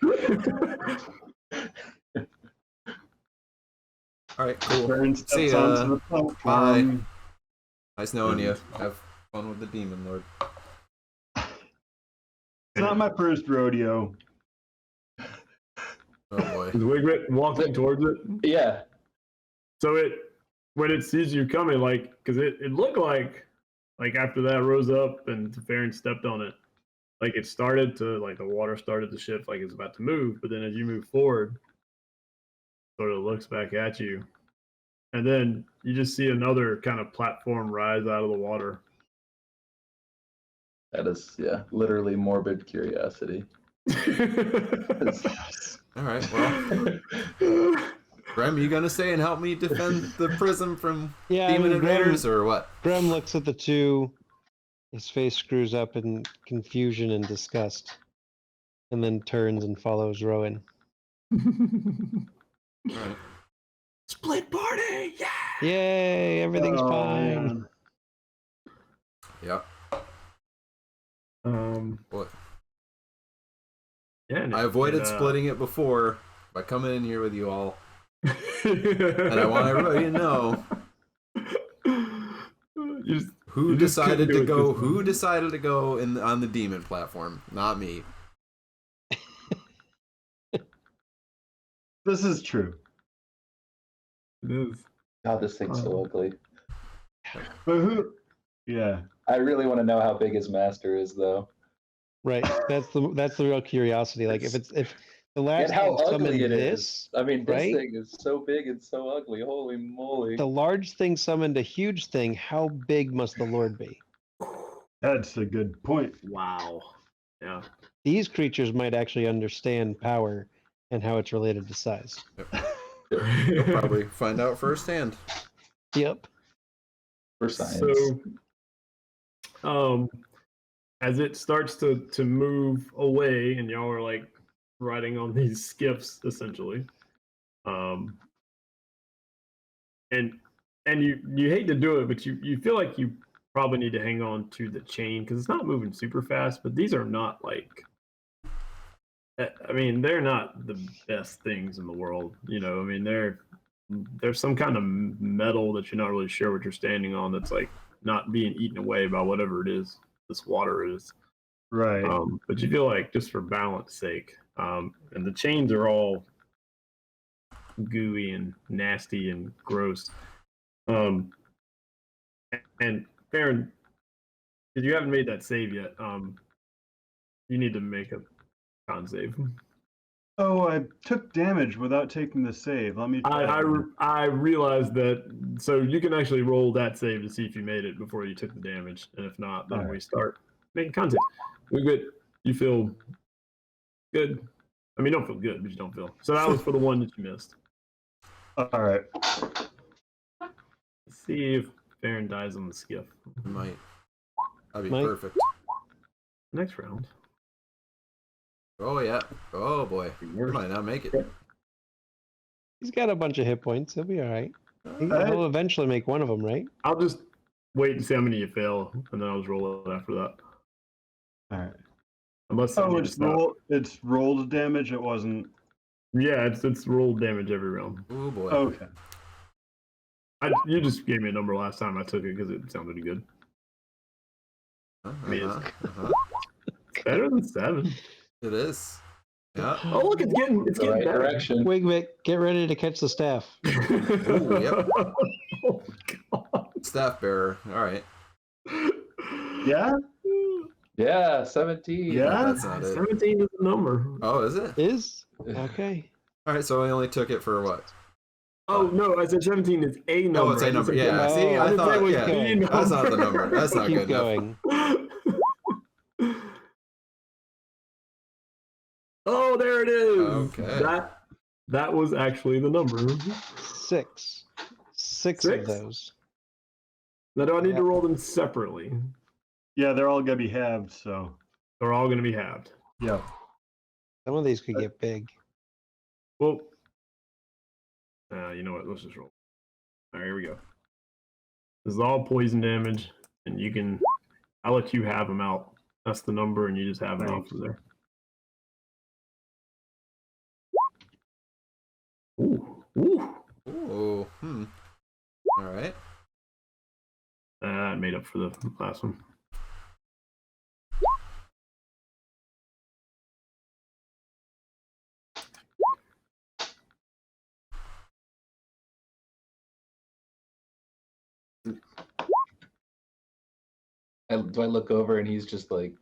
All right, cool. Baron See steps ya. onto the platform. Nice knowing you. Have fun with the demon lord. It's not my first rodeo. Oh boy. Is Wigbit walking towards it? Yeah. So when it sees you coming, like, because it looked like after that rose up and Farron stepped on it, like it started to, like the water started to shift, like it's about to move. But then as you move forward, sort of looks back at you, and then you just see another kind of platform rise out of the water. That is, literally morbid curiosity. All right, well, Graham, you gonna stay and help me defend the prism from Yeah, demon I mean, invaders, or what? Graham looks at the two. His face screws up in confusion and disgust, and then turns and follows Rowan. All right. Split party, yeah. Yay! Everything's Oh, fine. man. Yep. What? Yeah. I avoided splitting it before by coming in here with you all, and I want everybody to know who decided to go. Who decided to go on the demon platform? Not me. This is true. It is. God, this thing's so ugly. But who? Yeah. I really want to know how big his master is, though. Right. That's the real curiosity. Like if the last And how thing summoned ugly it this, is. I mean, this right? thing is so big and so ugly. Holy moly. the large thing summoned a huge thing. How big must the Lord be? That's a good point. Wow. Yeah. These creatures might actually understand power and how it's related to size. You'll probably find out firsthand. Yep. For science. So, as it starts to move away, and y'all are like riding on these skiffs essentially, and you hate to do it, but you feel like you probably need to hang on to the chain because it's not moving super fast. But these are not like, I mean, they're not the best things in the world. You know, I mean, there's some kind of metal that you're not really sure what you're standing on that's like not being eaten away by whatever it is this water is. Right. But you feel like just for balance sake, and the chains are all gooey and nasty and gross. And Farron, if you haven't made that save yet, you need to make a con save. Oh, I took damage without taking the save. Let me try. I realized that, so you can actually roll that save to see if you made it before you took the damage, and if not, then we start making content. We're good. You feel good. I mean, you don't feel good, but you don't feel. So that was for the one that you missed. All right. Let's see if Farron dies on the skiff. Might. That'd be Might. perfect. Next round. Oh yeah. Oh boy. You might not make it. He's got a bunch of hit points. He'll be all right. He'll eventually make one of them, right? I'll just wait and see how many you fail, and then I'll just roll it after that. All right. Unless Oh, it's rolled damage. It wasn't. Yeah, it's rolled damage every round. Oh boy. Okay. You just gave me a number last time I took it because it sounded good. It's better than 7. It is. Yeah. Oh look, it's getting the right better. direction. Wigwick, get ready to catch the staff. Ooh, yep. Oh, God. Staff bearer. All right. Yeah. Yeah, 17. Yeah. That's not it. 17 is the number. Oh, is it? Is? Okay. All right. So I only took it for what? Oh no, I said 17 is a number. Oh, it's a I just number. said Yeah. Oh, See, I I didn't say it thought, was yeah, the that's not the number. That's not Keep good enough. going. Oh, there it is. Okay. That was actually the number. 6. 6 of Six? those. Now, do I need Yep. to roll them separately? Yeah, they're all gonna be halved, so They're all going to be halved. yeah. Some of these could get big. Well, you know what? Let's just roll. All right, here we go. This is all poison damage, and you can. I'll let you have them out. That's the number, and you just have them out Thanks. from there. Ooh, ooh. Ooh. All right. That made up for the last one. Do I look over and he's just like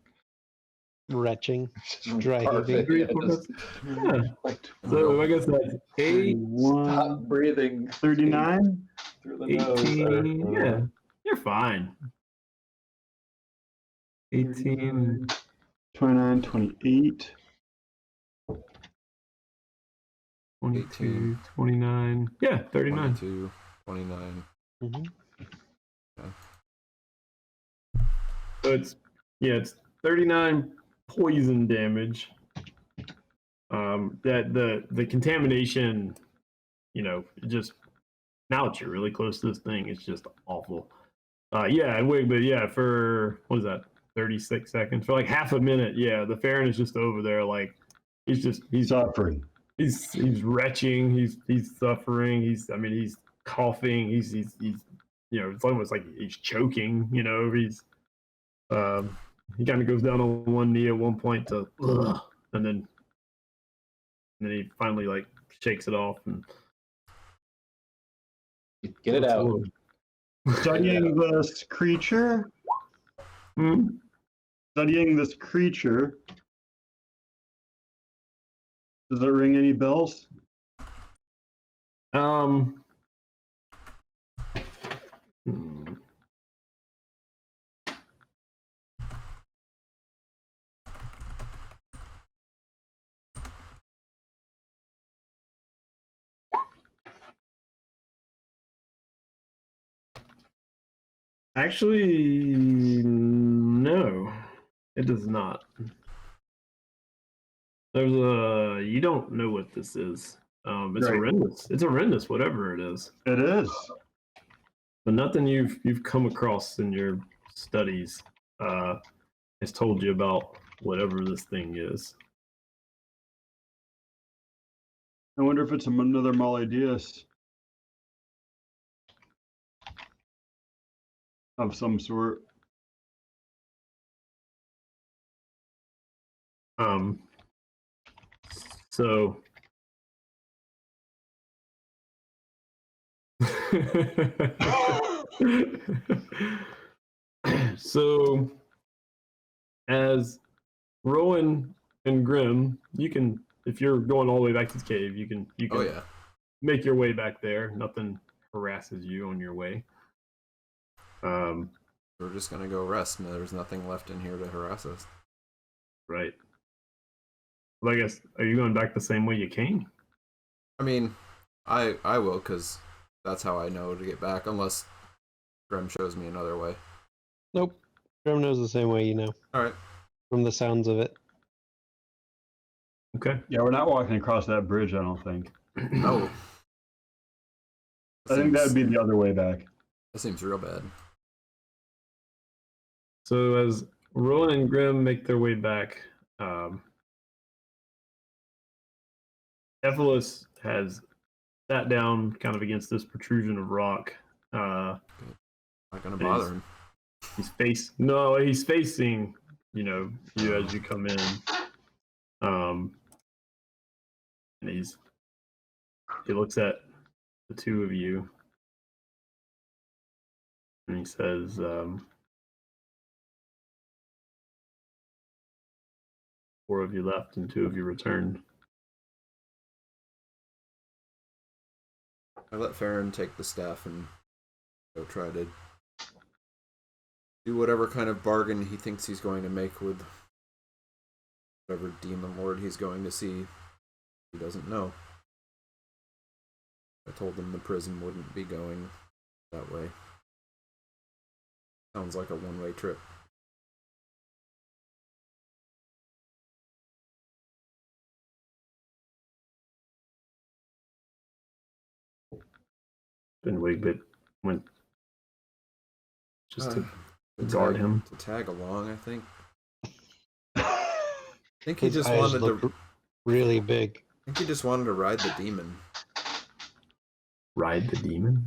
Retching. just Dry perfect. heaving. Yeah, just, Yeah. So I guess that's 8, stop 1, breathing 39. through the nose. 18. Yeah, you're fine. 18. 29, 28. 22, 18. 29. Yeah, 39. 22, 29. Mhm. So it's 39 poison damage. That the contamination, just now that you're really close to this thing, it's just awful. Yeah, but yeah, for what is that? 36 seconds for like half a minute. Yeah, the Farron is just over there, like he's Suffering. retching, he's suffering, he's coughing, he's it's almost like he's choking. He kind of goes down on one knee at one point to, and then he finally like shakes it off and Get it out. Studying this creature. Studying this creature. Does it ring any bells? Actually, no, it does not. You don't know what this is. It's Right. horrendous. It's horrendous, whatever it is. It is. But nothing you've come across in your studies has told you about whatever this thing is. I wonder if it's another Maladius of some sort. So so as Rowan and Grim, you can, if you're going all the way back to the cave, you can Oh yeah. make your way back there. Nothing harasses you on your way. We're just gonna go rest. There's nothing left in here to harass us. Right. Well, I guess, are you going back the same way you came? I mean, I will, because that's how I know to get back, unless Grem shows me another way. Nope. Grim knows the same way, All right. from the sounds of it. Okay. Yeah, we're not walking across that bridge, I don't think. Oh. I think that would be the other way back. That seems real bad. So as Rowan and Grim make their way back, Ephesus has sat down kind of against this protrusion of rock. Not gonna bother him. He's facing, you as you come in. And he looks at the two of you and he says, 4 of you left and 2 of you returned. I let Farron take the staff and go try to do whatever kind of bargain he thinks he's going to make with whatever demon lord he's going to see. He doesn't know. I told him the prison wouldn't be going that way. Sounds like a one-way trip. Then Wigbit went just to To guard tag- him. To tag along, I think. I think he His just eyes wanted look to. really big. I think he just wanted to ride the demon. Ride the demon?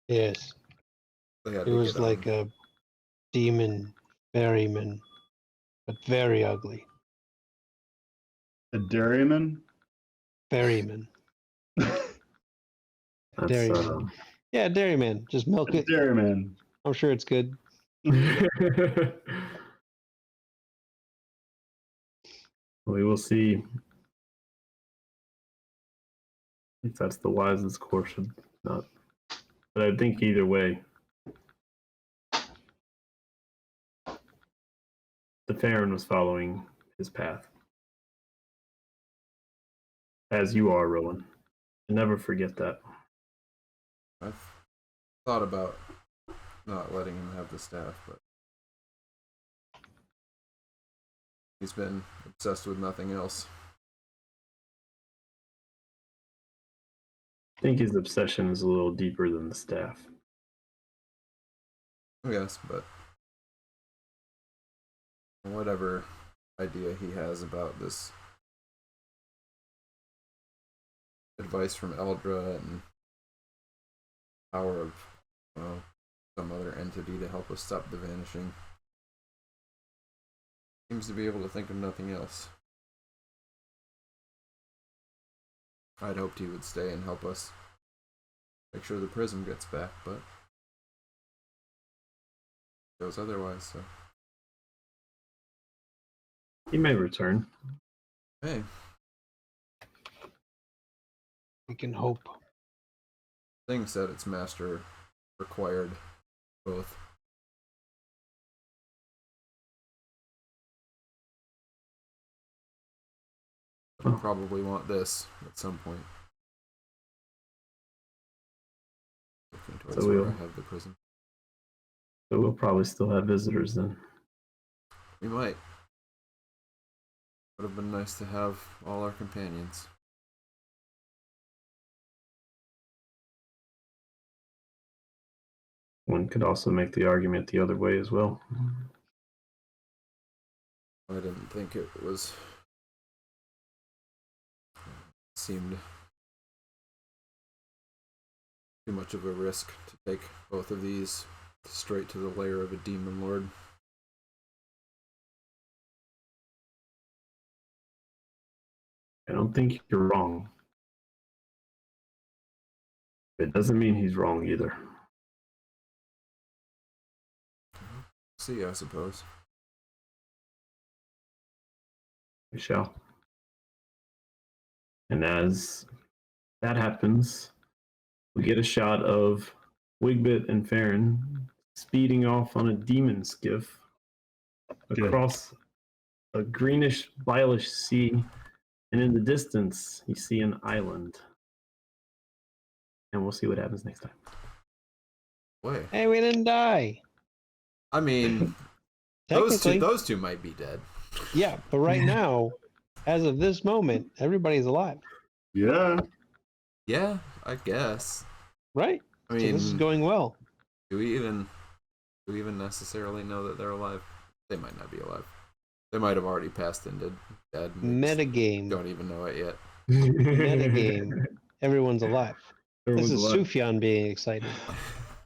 Yes, They had it to was get like on. a demon ferryman, but very ugly. A dairyman? Ferryman. That's, Dairyman. Yeah, dairyman. Just milk A it. dairyman. I'm sure it's good. we will see if that's the wisest course or not. But I think either way, the Farron was following his path. As you are, Rowan. Never forget that. I've thought about not letting him have the staff, but he's been obsessed with nothing else. I think his obsession is a little deeper than the staff. Yes, but whatever idea he has about this advice from Eldra and power of some other entity to help us stop the vanishing, seems to be able to think of nothing else. I'd hoped he would stay and help us make sure the prism gets back, but it goes otherwise, so. He may return. Hey, We can hope. Thing said its master required both. I'll probably want this at some point. Looking towards So where we'll- I have the prism. So we'll probably still have visitors then. We might. Would have been nice to have all our companions. One could also make the argument the other way as well. I didn't think it was. Seemed too much of a risk to take both of these straight to the lair of a demon lord. I don't think you're wrong. It doesn't mean he's wrong either. See, I suppose. We shall. And as that happens, we get a shot of Wigbit and Farron speeding off on a demon skiff across a greenish, bilish sea, and in the distance, you see an island. And we'll see what happens next time. Wait. Hey, we didn't die. I mean, Technically, those two might be dead. yeah, but right now, as of this moment, everybody's alive, Yeah. Yeah, I guess. right? I So mean, this is going well. do we even necessarily know that they're alive? They might not be alive. They might have already passed into dead. And we just Metagame. don't even know it yet. Metagame. Everyone's alive. Everyone's This is alive. Sufjan being excited.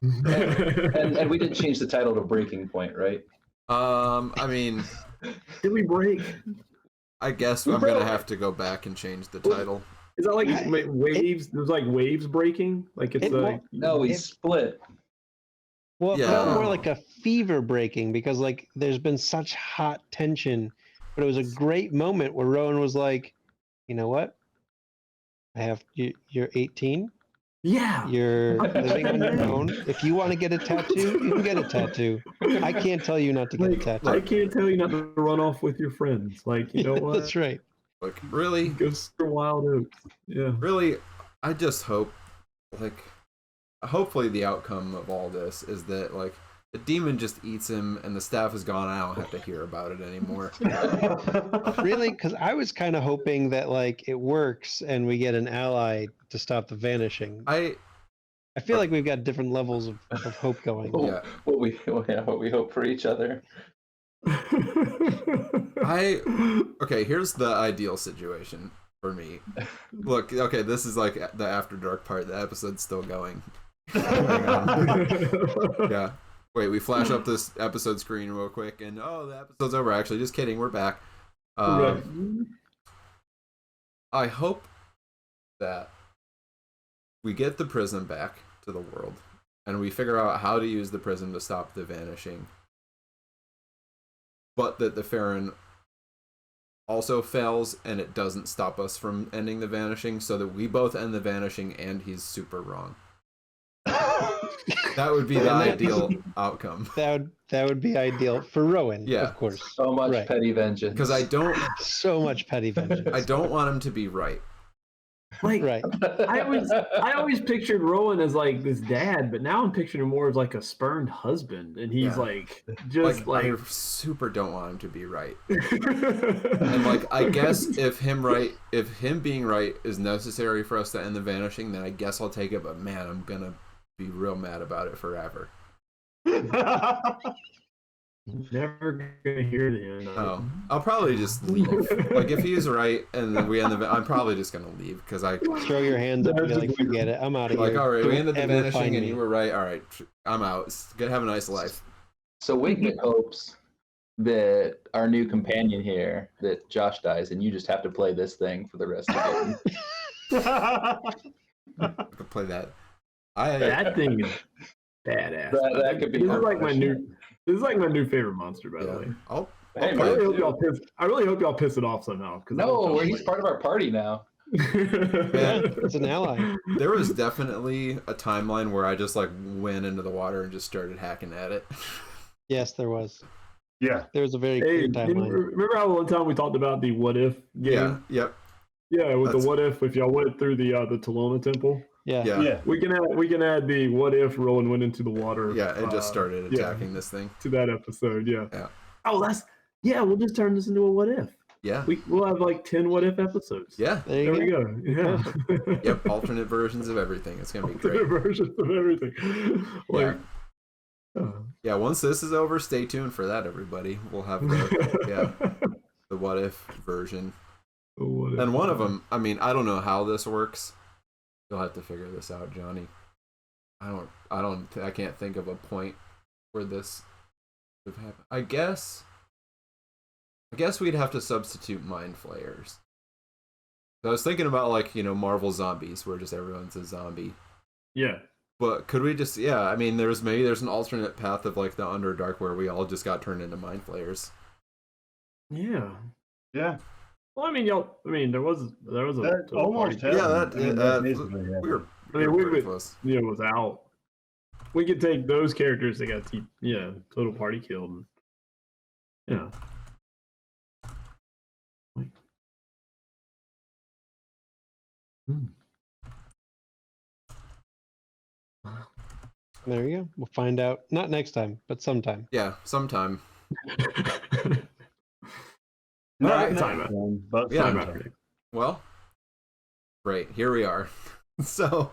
And we did change the title to Breaking Point, right? I mean, Did we break? I guess I'm gonna have to go back and change the title. Is that like waves? There's like waves breaking? Like it's It like No, we It- split. Well, it Yeah. felt more like a fever breaking because, like, there's been such hot tension. But it was a great moment where Rowan was like, "You know what? You're 18. Yeah. You're living on your own. If you want to get a tattoo, you can get a tattoo. I can't tell you not to get a tattoo. I can't tell you not to run off with your friends. Like, you know what? That's right. Like, really, Go for Wild Oats. Yeah. really, I just hope, like, hopefully the outcome of all this is that, like, the demon just eats him and the staff is gone. I don't have to hear about it anymore. Really? Because I was kind of hoping that like it works and we get an ally to stop the vanishing. I feel like we've got different levels of hope going. Yeah. What we hope for each other. Okay, here's the ideal situation for me. Look, okay, this is like the after dark part. The episode's still going. Hang on. Yeah. Wait, we flash up this episode screen real quick, and oh, the episode's over. Actually, just kidding. We're back. I hope that we get the prism back to the world, and we figure out how to use the prism to stop the vanishing. But that the Farron also fails, and it doesn't stop us from ending the vanishing, so that we both end the vanishing, and he's super wrong. That would be the ideal outcome. That would be ideal for Rowan, Yeah. of course. So much Right. petty vengeance. Because So much petty vengeance. I don't want him to be right. Like, Right. I always pictured Rowan as like this dad, but now I'm picturing him more as like a spurned husband, and he's Yeah. like just like. I super don't want him to be right. And like, I guess if him being right is necessary for us to end the vanishing, then I guess I'll take it. But man, I'm gonna be real mad about it forever. Never gonna hear the end. Oh, I'll probably just leave. Like, if he's right and then we end the, I'm probably just gonna leave because I Throw your hands up and be like, forget it. I'm out of like, here. all right, we Don't ended the ever vanishing find and me. you were right. All right, I'm out. Gonna have a nice life. So Wignet hopes that our new companion here, that Josh dies, and you just have to play this thing for the rest of it. I could play that. That thing is badass. That could be This is like my fun. new. This is like my new favorite monster, by the Yeah. way. I'll Hey, I play really, it. hope y'all piss, I really hope y'all piss it off somehow. No, he's part of our party now. Yeah, it's an ally. There was definitely a timeline where I just like went into the water and just started hacking at it. Yes, there was. Yeah. There was a very Hey, clear timeline. remember how one time we talked about the what if game? Yeah. Yep. Yeah, with That's- the what if you all went through the Talona temple. Yeah. Yeah. Yeah. We can add the what if Rowan went into the water. Yeah. It just started yeah. attacking this thing. To that episode. Yeah. Yeah. Oh, we'll just turn this into a what if. Yeah. We'll have like 10 what if episodes. Yeah. There There we you go. go. Yeah. Yep. Alternate versions of everything. It's gonna be Alternate great. versions of everything. Like, Yeah. Once this is over, stay tuned for that, everybody. We'll have the what if version. What if- And one of them, I mean, I don't know how this works. You'll have to figure this out, Johnny. I can't think of a point where this would happen. I guess we'd have to substitute mind flayers. So I was thinking about like, Marvel zombies where just everyone's a zombie. Yeah. But could we just I mean there's an alternate path of like the Underdark where we all just got turned into mind flayers. Yeah. Yeah. Well, I mean, there was a That total almost party. happened. Yeah, I mean, that basically happened. We were I mean, we pretty would, close. without. We could take those characters that got total party killed. And, yeah. There you go. We'll find out. Not next time, but sometime. Yeah, sometime. No, Alright. time out. But Yeah. Time sometime. out. Well, great. Here we are. So,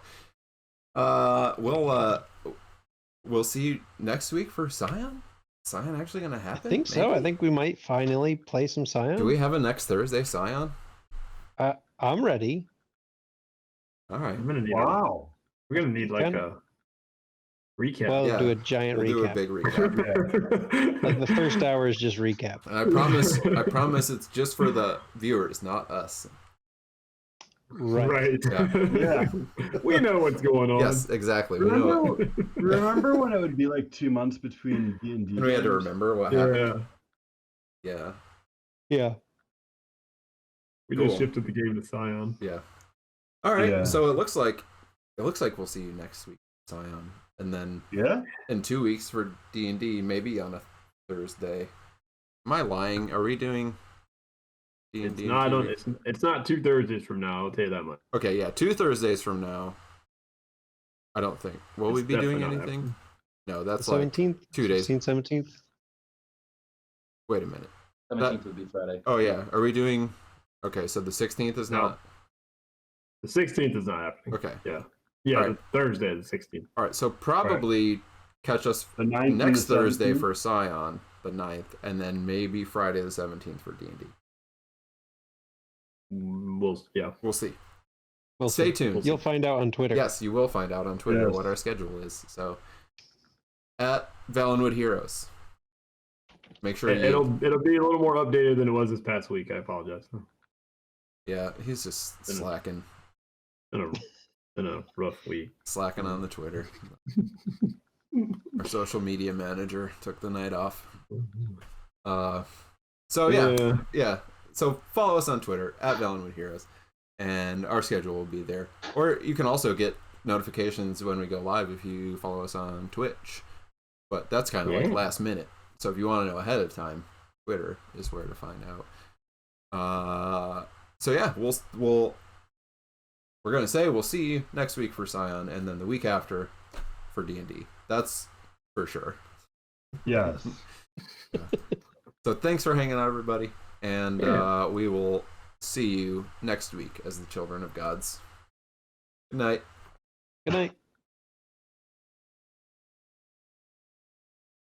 we'll see you next week for Scion. Scion actually gonna I happen? think so. I Maybe? think we might finally play some Scion. Do we have a next Thursday Scion? I'm ready. All right. I'm gonna need. Wow. We're gonna need like Kinda. a recap. Well, Yeah. do a giant We'll do a recap. big recap. Like the first hour is just recap. And I promise it's just for the viewers, not us. Right. Right. Yeah. We know what's going on. Yes, exactly. We know it. Remember when it would be like 2 months between D&D And we had to games? remember what happened. Yeah. Yeah. Yeah. We Cool. just shifted the game to Scion. Yeah. All right. Yeah. So it looks like we'll see you next week, Scion, and then Yeah. in 2 weeks for D&D, maybe on a Thursday. Am I lying? Are we doing D&D? It's not on. It's not 2 Thursdays from now. I'll tell you that much. Okay, yeah, 2 Thursdays from now. I don't think. Will we It's be doing definitely not anything? No, The that's like 17th, 2 days. 17th. Wait a minute. 17th would be Friday. Oh yeah, are we doing? Okay, so the 16th is No. not. The 16th is not happening. Okay. Yeah, Alright. the Thursday the 16th. All right, so probably catch us The 9th and next the Thursday 17th? for Scion, the 9th, and then maybe Friday the 17th for D&D. We'll see. We'll Stay see. tuned. You'll find out on Twitter. Yes, you will find out on Twitter Yes. what our schedule is. So at Valenwood Heroes. Make sure It'll be a little more updated than it was this past week. I apologize. Yeah, he's just slacking In a rough week. slacking on the Twitter. Our social media manager took the night off. So yeah. So follow us on Twitter at Valenwood Heroes, and our schedule will be there. Or you can also get notifications when we go live if you follow us on Twitch. But that's kind of like last minute. So if you want to know ahead of time, Twitter is where to find out. So yeah, we're gonna say we'll see you next week for Scion, and then the week after for D&D. That's for sure. Yes. So thanks for hanging out, everybody, and we will see you next week as the Children of Gods. Good night. Good night.